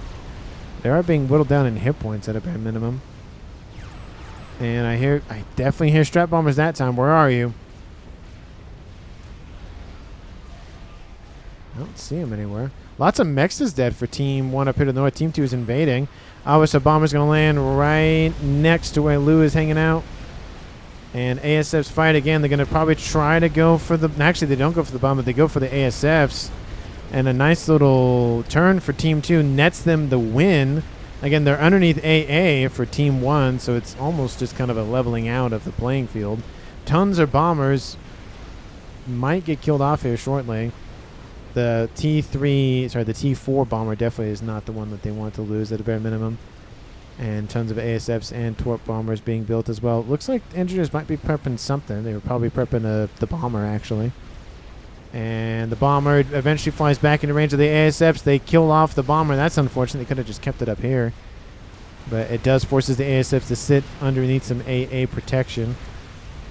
they are being whittled down in hit points at a bare minimum. And I definitely hear strap bombers that time. Where are you? I don't see him anywhere. Lots of mechs is dead for Team 1 up here to the north. Team 2 is invading. So bomber's going to land right next to where Lou is hanging out. And ASFs fight again. They're going to probably try to go for the... Actually, they don't go for the bomber. They go for the ASFs. And a nice little turn for Team 2 nets them the win. Again, they're underneath AA for Team 1, so it's almost just kind of a leveling out of the playing field. Tons of bombers might get killed off here shortly. The T4 bomber definitely is not the one that they want to lose at a bare minimum. And tons of ASFs and Torp bombers being built as well. Looks like engineers might be prepping something. They were probably prepping the bomber, actually. And the bomber eventually flies back into range of the ASFs. They kill off the bomber. That's unfortunate. They could have just kept it up here. But it does forces the ASFs to sit underneath some AA protection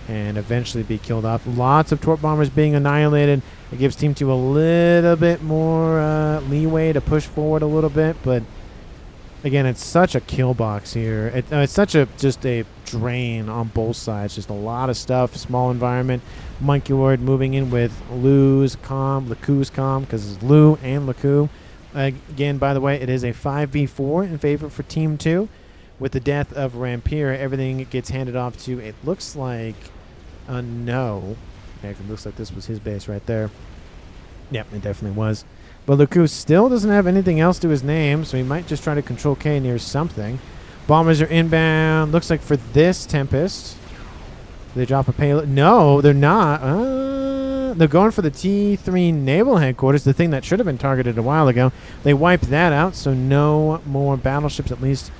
and eventually be killed off. Lots of Torp bombers being annihilated. It gives Team 2 a little bit more leeway to push forward a little bit. But again, it's such a kill box here. It's such just a drain on both sides. Just a lot of stuff. Small environment. Monkey Lord moving in with Lou's comm, Laku's comm, because it's Lou and Laku. Again, by the way, it is a 5v4 in favor for Team 2. With the death of Rampire, everything gets handed off to, it looks like, no. Actually, it looks like this was his base right there. Yep, it definitely was. But Laku still doesn't have anything else to his name, so he might just try to control K near something. Bombers are inbound. Looks like for this Tempest, they drop a payload. No, they're not. They're going for the T3 naval headquarters, the thing that should have been targeted a while ago. They wiped that out, so no more battleships, at least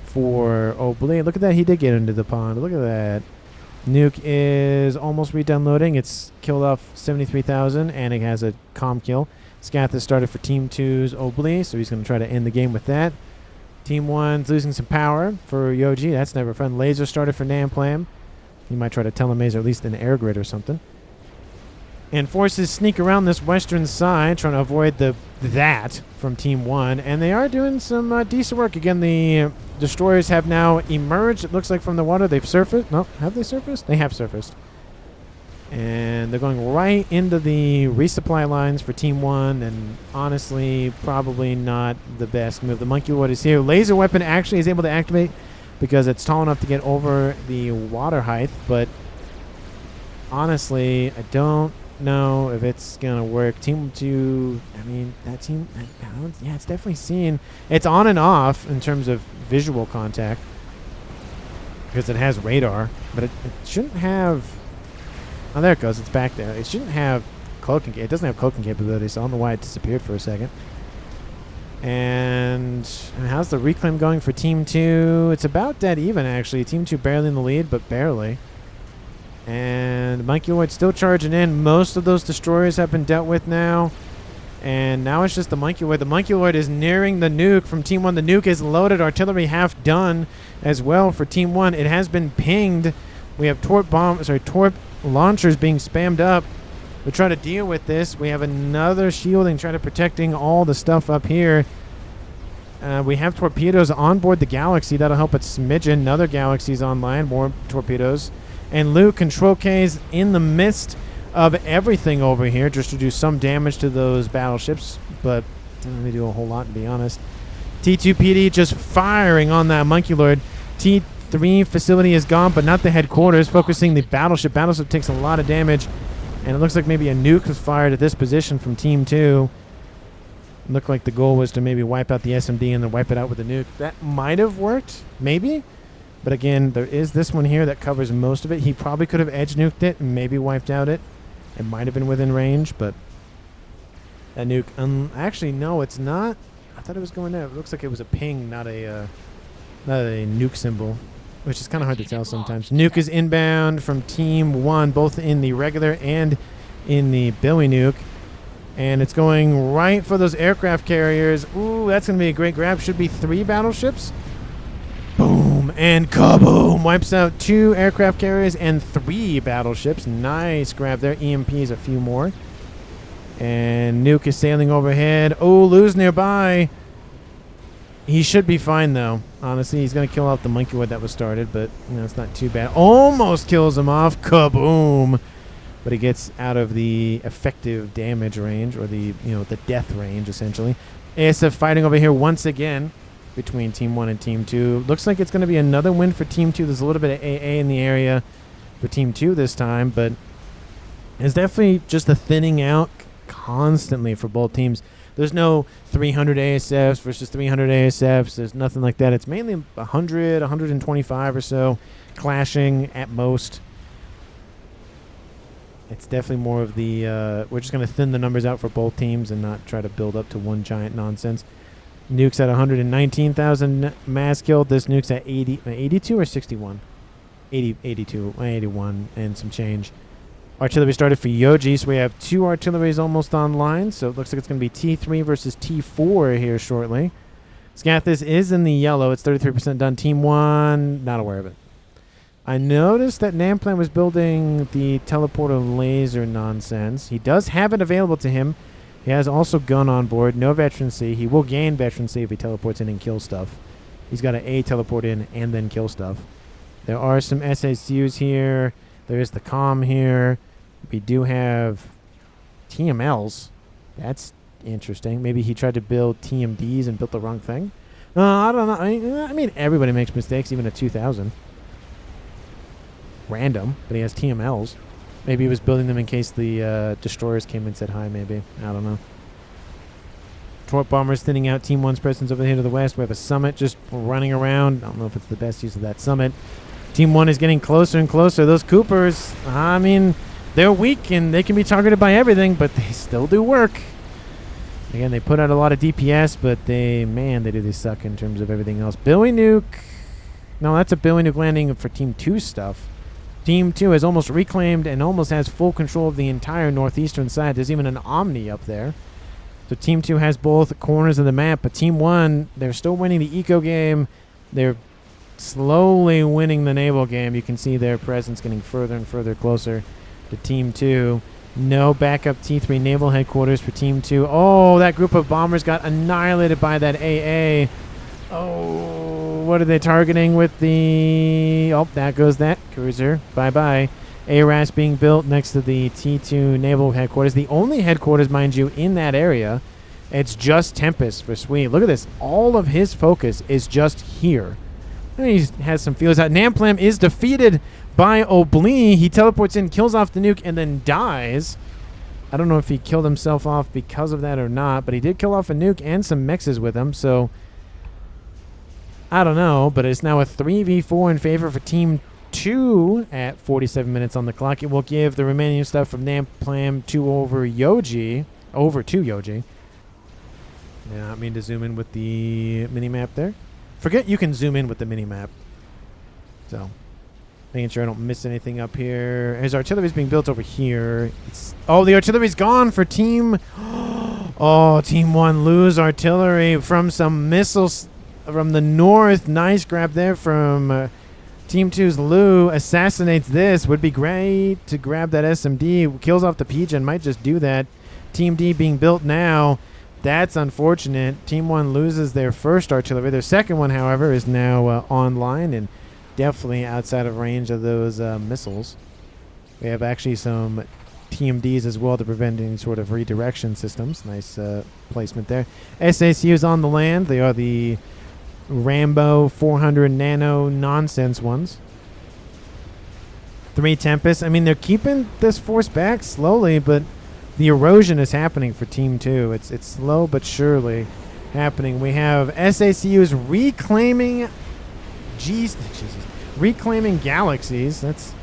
for Obley. Look at that. He did get into the pond. Look at that. Nuke is almost re-downloading. It's killed off 73,000, and it has a comm kill. Scath has started for Team 2's Obley, so he's going to try to end the game with that. Team 1's losing some power for Yoji. That's never fun. Laser started for Namplam. He might try to telemaze, or at least an air grid or something. And forces sneak around this western side, trying to avoid that from Team 1. And they are doing some decent work. Again, the destroyers have now emerged, it looks like, from the water. They've surfaced. No, have they surfaced? They have surfaced. And they're going right into the resupply lines for Team 1. And honestly, probably not the best move. The Monkey Lord is here. Laser weapon actually is able to activate because it's tall enough to get over the water height. But honestly, I don't know if it's gonna work. Team 2, I mean, that team, yeah, it's definitely seen. It's on and off in terms of visual contact because it has radar, but it shouldn't have. Oh, there it goes. It's back there. It shouldn't have cloaking. It doesn't have cloaking capability, so I don't know why it disappeared for a second. And how's the reclaim going for Team 2? It's about dead even, actually. Team 2 barely in the lead, but barely. And Monkey Lord still charging in. Most of those destroyers have been dealt with now. And now it's just the Monkey Lord. The Monkey Lord is nearing the nuke from Team 1. The nuke is loaded. Artillery half done as well for Team 1. It has been pinged. We have torp launchers being spammed up. We try to deal with this. We have another shielding, trying to protecting all the stuff up here. We have torpedoes on board the Galaxy. That'll help a smidgen. Another Galaxy's online. More torpedoes. And Luke, Control K's in the midst of everything over here, just to do some damage to those battleships, but didn't really do a whole lot, to be honest. T2PD just firing on that Monkey Lord. T3 facility is gone, but not the headquarters, focusing the battleship. Battleship takes a lot of damage, and it looks like maybe a nuke was fired at this position from Team 2. It looked like the goal was to maybe wipe out the SMD and then wipe it out with the nuke. That might have worked, maybe. But again, there is this one here that covers most of it. He probably could have edge nuked it and maybe wiped out it. It might have been within range, but that nuke... actually, no, it's not. I thought it was going there. It looks like it was a ping, not a nuke symbol, which is kind of hard to tell sometimes. Nuke is inbound from Team 1, both in the regular and in the Billy nuke. And it's going right for those aircraft carriers. Ooh, that's going to be a great grab. Should be 3 battleships. Boom. and kaboom! Wipes out 2 aircraft carriers and 3 battleships. Nice grab there. EMPs a few more. And Nuke is sailing overhead. Oh, lose nearby. He should be fine, though. Honestly, he's going to kill off the monkey wood that was started, but it's not too bad. Almost kills him off. Kaboom! But he gets out of the effective damage range, or the death range, essentially. ASF fighting over here once again between Team 1 and Team 2. Looks like it's going to be another win for Team 2. There's a little bit of AA in the area for Team 2 this time, but it's definitely just a thinning out constantly for both teams. There's no 300 ASFs versus 300 ASFs. There's nothing like that. It's mainly 100, 125 or so clashing at most. It's definitely more of the we're just going to thin the numbers out for both teams and not try to build up to one giant nonsense. Nuke's at 119,000 mass killed. This Nuke's at 82 or 61? 82, 81 and some change. Artillery started for Yoji, so we have 2 artilleries almost online. So it looks like it's going to be T3 versus T4 here shortly. Scathis is in the yellow. It's 33% done. Team 1, not aware of it. I noticed that Namplan was building the teleporter laser nonsense. He does have it available to him. He has also gun on board. No veterancy. He will gain veterancy if he teleports in and kills stuff. He's got to A, teleport in and then kill stuff. There are some SACUs here. There is the comm here. We do have TMLs. That's interesting. Maybe he tried to build TMDs and built the wrong thing. I don't know. I mean, everybody makes mistakes, even at 2,000. Random, but he has TMLs. Maybe he was building them in case the destroyers came and said hi, maybe. I don't know. Torp bombers thinning out Team 1's presence over here to the west. We have a summit just running around. I don't know if it's the best use of that summit. Team 1 is getting closer and closer. Those Coopers, I mean, they're weak and they can be targeted by everything, but they still do work. Again, they put out a lot of DPS, but they suck in terms of everything else. Billy Nuke. No, that's a Billy Nuke landing for Team 2 stuff. Team 2 has almost reclaimed and almost has full control of the entire northeastern side. There's even an Omni up there. So Team 2 has both corners of the map, but Team 1, they're still winning the eco game. They're slowly winning the naval game. You can see their presence getting further and further closer to Team 2. No backup T3 naval headquarters for Team 2. Oh, that group of bombers got annihilated by that AA. Oh, what are they targeting with the... Oh, that goes that cruiser. Bye-bye. ARAS being built next to the T2 naval headquarters. The only headquarters, mind you, in that area. It's just Tempest for Swede. Look at this. All of his focus is just here. He has some feels out. Namplam is defeated by Oblee. He teleports in, kills off the nuke, and then dies. I don't know if he killed himself off because of that or not, but he did kill off a nuke and some mexes with him, so I don't know, but it's now a 3v4 in favor for Team 2 at 47 minutes on the clock. It will give the remaining stuff from Namplam to over to Yoji. Yeah, I mean to zoom in with the mini-map there. Forget you can zoom in with the mini-map. So, making sure I don't miss anything up here. His artillery is being built over here. The artillery's gone for Team... Oh, Team 1 lose artillery from some missiles from the north. Nice grab there from Team 2's Lou. Assassinates this. Would be great to grab that SMD. Kills off the Pigeon. Might just do that. Team D being built now. That's unfortunate. Team 1 loses their first artillery. Their second one, however, is now online and definitely outside of range of those missiles. We have actually some TMDs as well to prevent any sort of redirection systems. Nice placement there. SACUs on the land. They are the Rambo 400 nano nonsense ones. 3 Tempests. I mean, they're keeping this force back slowly, but the erosion is happening for Team 2. It's slow but surely happening. We have SACUs reclaiming galaxies. That's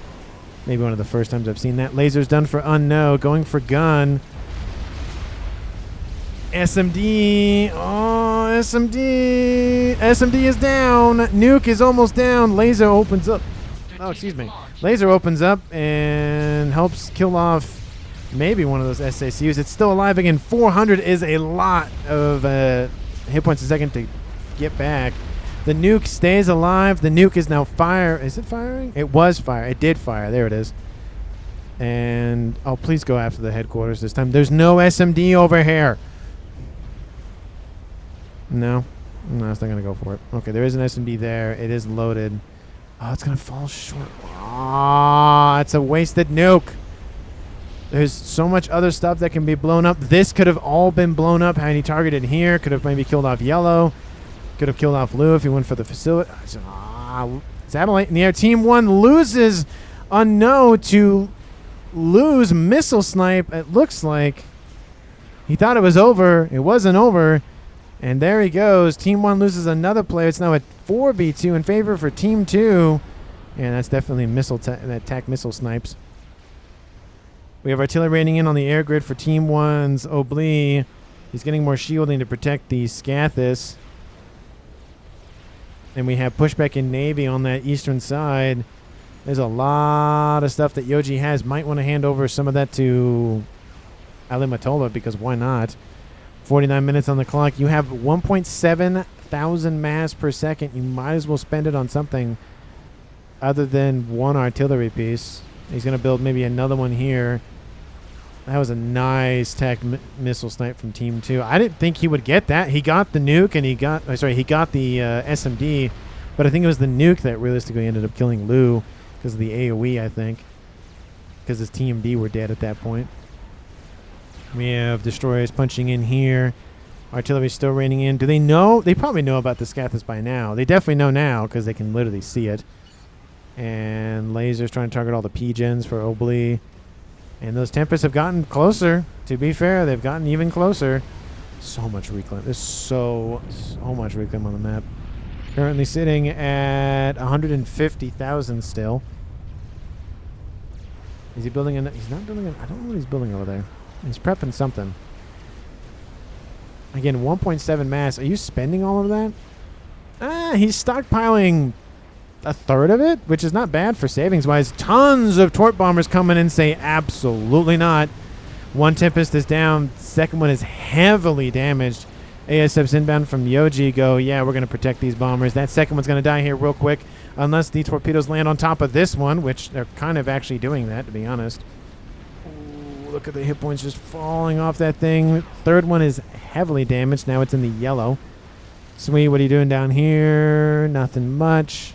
maybe one of the first times I've seen that. Lasers done for unknown. Going for gun. SMD. Oh, SMD. SMD is down. Nuke is almost down. Laser opens up. Oh, excuse me. Laser opens up and helps kill off maybe one of those SACUs. It's still alive again. 400 is a lot of hit points a second to get back. The nuke stays alive. The nuke is now fire. Is it firing? It was fire. It did fire. There it is. And oh, please go after the headquarters this time. There's no SMD over here. No, it's not gonna go for it. Okay, there is an SMD there. It is loaded. Oh, it's gonna fall short. Ah, it's a wasted nuke. There's so much other stuff that can be blown up. This could have all been blown up had he targeted here. Could have maybe killed off yellow. Could have killed off Lou if he went for the facility. Satellite in the air. Team 1 loses on no to lose missile snipe. It looks like he thought it was over. It wasn't over. And there he goes. Team 1 loses another player. It's now a 4v2 in favor for Team 2. And that's definitely missile attack missile snipes. We have artillery raining in on the air grid for Team 1's Oblee. He's getting more shielding to protect the Scathis. And we have pushback in Navy on that eastern side. There's a lot of stuff that Yoji has. Might want to hand over some of that to Alimatola because why not? 49 minutes on the clock. You have 1.7 thousand mass per second. You might as well spend it on something other than one artillery piece. He's going to build maybe another one here. That was a nice tech missile snipe from Team 2. I didn't think he would get that. He got the nuke and he got the SMD, but I think it was the nuke that realistically ended up killing Lou because of the AoE, I think, because his TMD were dead at that point. We have destroyers punching in here. Artillery still raining in. Do they know? They probably know about the Scathis by now. They definitely know now because they can literally see it. And lasers trying to target all the P-gens for Oblee. And those Tempests have gotten closer. To be fair, they've gotten even closer. So much reclaim. There's so much reclaim on the map. Currently sitting at 150,000 still. Is he building an... He's not building an... I don't know what he's building over there. He's prepping something. Again, 1.7 mass. Are you spending all of that? He's stockpiling a third of it, which is not bad for savings-wise. Tons of Torp bombers coming in say absolutely not. One Tempest is down. Second one is heavily damaged. ASF's inbound from Yoji go, yeah, we're going to protect these bombers. That second one's going to die here real quick unless the torpedoes land on top of this one, which they're kind of actually doing that, to be honest. Ooh, look at the hit points just falling off that thing. Third one is heavily damaged. Now it's in the yellow. Sweet, what are you doing down here? Nothing much.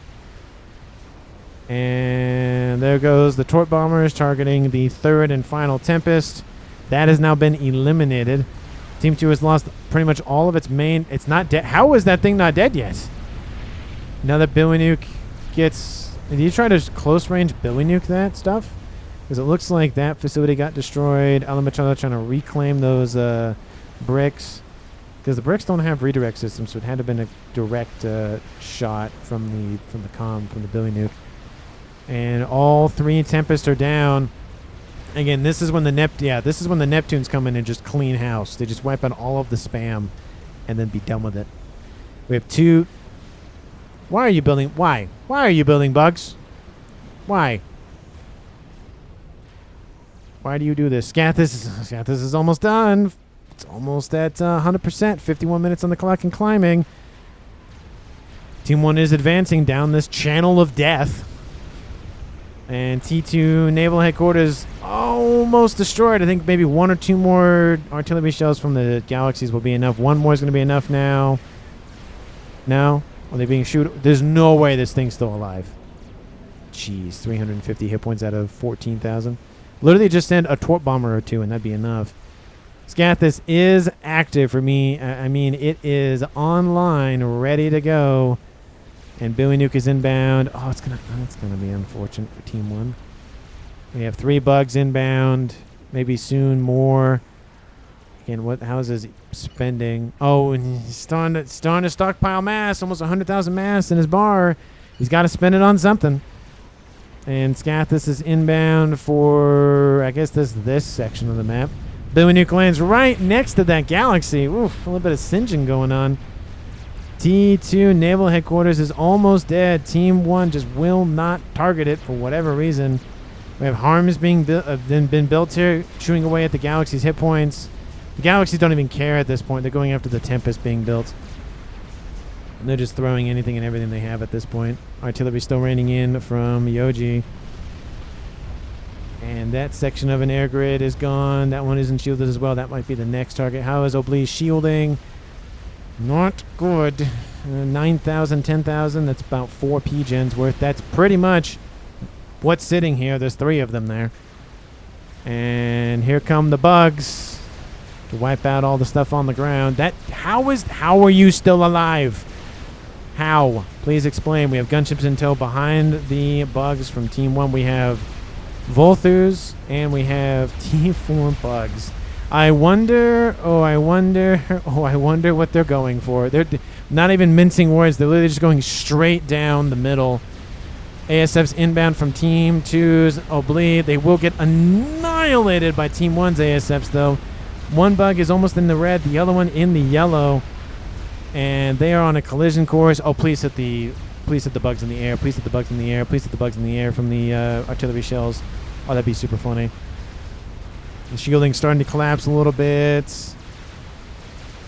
And there goes the Torp bombers targeting the third and final Tempest. That has now been eliminated. Team 2 has lost pretty much all of its main. It's not dead. How is that thing not dead yet? Now that Billy Nuke gets... Did you try to close range Billy Nuke that stuff? Because it looks like that facility got destroyed. Alamachado trying to reclaim those bricks. Because the bricks don't have redirect systems, so it had to have been a direct shot from the Billy Nuke. And all three Tempests are down. Again, this is when the Neptunes come in and just clean house. They just wipe out all of the spam and then be done with it. We have two. Why are you building? Why? Why are you building bugs? Why? Why do you do this? Scathis is almost done. It's almost at 100%. 51 minutes on the clock and climbing. Team 1 is advancing down this channel of death. And T2 Naval Headquarters almost destroyed. I think maybe one or two more artillery shells from the Galaxies will be enough. One more is going to be enough now. No? Are they being shooted? There's no way this thing's still alive. Jeez, 350 hit points out of 14,000. Literally just send a Torp bomber or two and that'd be enough. Scathis is active for me. I mean, it is online, ready to go. And Billy Nuke is inbound. Oh, that's gonna be unfortunate for Team 1. We have 3 bugs inbound. Maybe soon more. Again, how is his spending? Oh, and he's starting to stockpile mass. Almost 100,000 mass in his bar. He's got to spend it on something. And Scathis is inbound for, I guess, this section of the map. Billy Nuke lands right next to that galaxy. Oof, a little bit of singeing going on. T2 Naval Headquarters is almost dead. Team 1 just will not target it for whatever reason. We have harms being been built here, chewing away at the Galaxy's hit points. The Galaxies don't even care at this point. They're going after the Tempest being built. They're just throwing anything and everything they have at this point. Artillery still raining in from Yoji. And that section of an air grid is gone. That one isn't shielded as well. That might be the next target. How is Obli shielding? Not good. 9,000, 10,000. That's about 4 P-gens worth. That's pretty much what's sitting here. There's 3 of them there. And here come the bugs to wipe out all the stuff on the ground. How are you still alive? How? Please explain. We have gunships in tow behind the bugs from Team 1. We have Volthus and we have Team 4 bugs. I wonder what they're going for. They're not even mincing words. They're literally just going straight down the middle. ASF's inbound from Team 2's Oblique. They will get annihilated by Team 1's ASFs, though. One bug is almost in the red, the other one in the yellow. And they are on a collision course. Oh, please hit the bugs in the air. Please hit the bugs in the air. Please hit the bugs in the air from the artillery shells. Oh, that'd be super funny. The shielding's starting to collapse a little bit.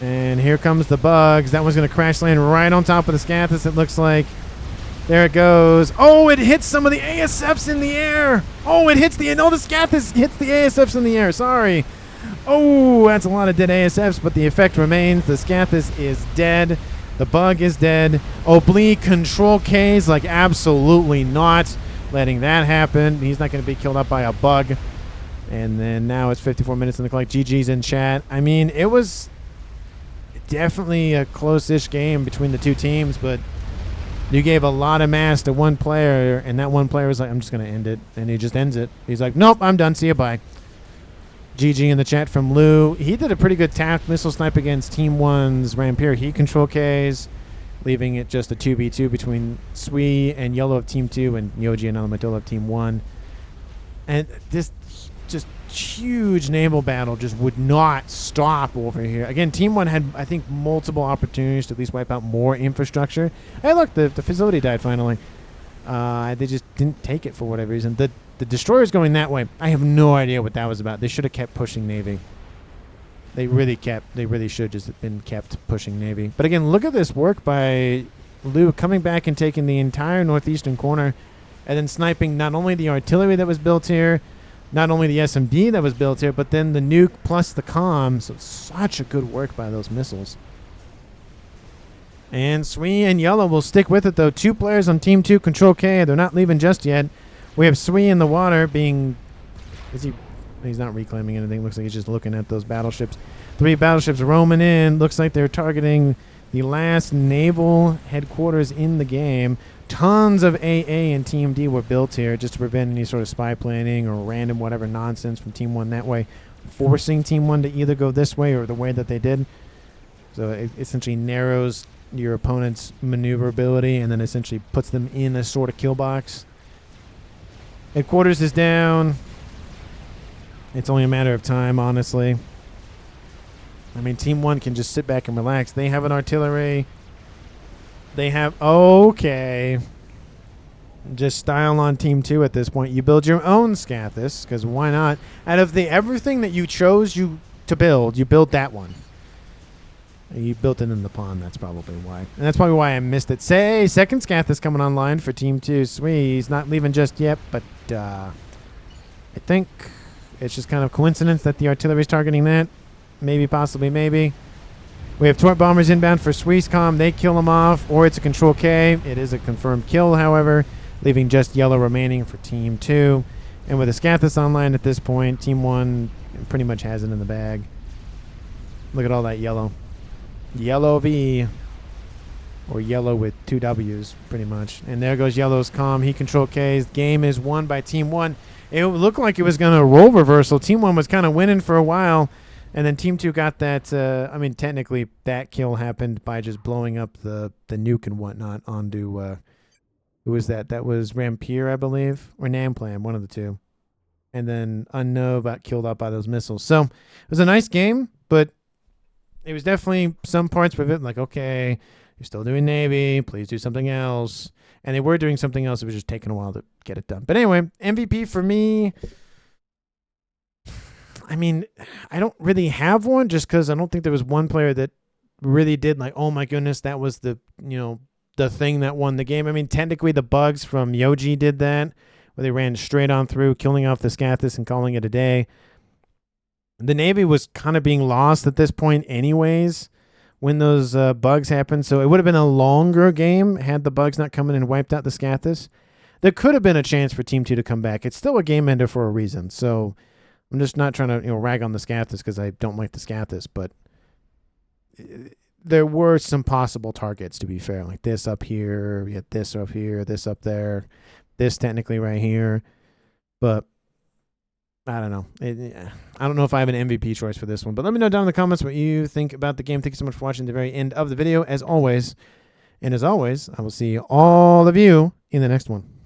And here comes the bugs. That one's going to crash land right on top of the Scathus, it looks like. There it goes. Oh, it hits some of the ASFs in the air. Oh, it hits the... No, the Scathus hits the ASFs in the air. Sorry. Oh, that's a lot of dead ASFs, but the effect remains. The Scathus is dead. The bug is dead. Oblique control Ks, like absolutely not letting that happen. He's not going to be killed up by a bug. And then now it's 54 minutes in the clock. GG's in chat. I mean, it was definitely a close-ish game between the two teams, but you gave a lot of mass to one player, and that one player was like, I'm just going to end it. And he just ends it. He's like, nope, I'm done. See you, bye. GG in the chat from Lou. He did a pretty good tactical missile snipe against Team 1's Rampire heat control Ks, leaving it just a 2v2 between Sui and Yellow of Team 2 and Yoji and Elemental of Team 1. And this just huge naval battle just would not stop over here. Again, Team 1 had, I think, multiple opportunities to at least wipe out more infrastructure. Hey, look, the facility died finally. They just didn't take it for whatever reason. The destroyer's going that way. I have no idea what that was about. They should have kept pushing Navy. They really should just have been kept pushing Navy. But again, look at this work by Lou coming back and taking the entire northeastern corner and then sniping not only the artillery that was built here, not only the SMD that was built here, but then the nuke plus the comm. So such a good work by those missiles. And Sui and Yellow will stick with it, though. 2 players on Team 2 control K. They're not leaving just yet. We have Sui in the water being... He's not reclaiming anything. Looks like he's just looking at those battleships. 3 battleships roaming in. Looks like they're targeting the last naval headquarters in the game. Tons of AA and Team D were built here just to prevent any sort of spy planning or random whatever nonsense from Team 1 that way, forcing Team 1 to either go this way or the way that they did. So it essentially narrows your opponent's maneuverability and then essentially puts them in a sort of kill box. Headquarters is down. It's only a matter of time, honestly. I mean, Team 1 can just sit back and relax. They have an artillery. They have... Okay. Just style on Team 2 at this point. You build your own Scathus, because why not? Out of everything that you chose to build, you build that one. You built it in the pond. That's probably why. And that's probably why I missed it. Say, second Scathus coming online for Team 2. Sweet. He's not leaving just yet, but I think it's just kind of coincidence that the artillery is targeting that. Maybe, possibly, maybe. We have Tort Bombers inbound for Swisscom. They kill them off, or it's a Control K. It is a confirmed kill, however, leaving just Yellow remaining for Team 2. And with a Scathus online at this point, Team 1 pretty much has it in the bag. Look at all that yellow. Yellow V, or yellow with 2 W's, pretty much. And there goes Yellow's comm. He control K's. Game is won by Team 1. It looked like it was going to roll reversal. Team 1 was kind of winning for a while, and then Team 2 got that. I mean, technically, that kill happened by just blowing up the nuke and whatnot onto. Who was that? That was Rampire, I believe, or Namplan, one of the two. And then Unknown got killed out by those missiles. So it was a nice game, but it was definitely some parts of it like, okay, you're still doing Navy, please do something else. And they were doing something else. It was just taking a while to get it done. But anyway, MVP for me, I mean, I don't really have one just because I don't think there was one player that really did like, oh my goodness, that was the, you know, the thing that won the game. I mean, technically the bugs from Yoji did that, where they ran straight on through, killing off the Scathis and calling it a day. The Navy was kind of being lost at this point anyways when those bugs happened, so it would have been a longer game had the bugs not come in and wiped out the Scathis. There could have been a chance for Team 2 to come back. It's still a game ender for a reason, so I'm just not trying to, you know, rag on the Scathis because I don't like the Scathis, but there were some possible targets, to be fair, like this up here, we had this up here, this up there, this technically right here, but I don't know. I don't know if I have an MVP choice for this one, but let me know down in the comments what you think about the game. Thank you so much for watching the very end of the video, as always. And as always, I will see all of you in the next one.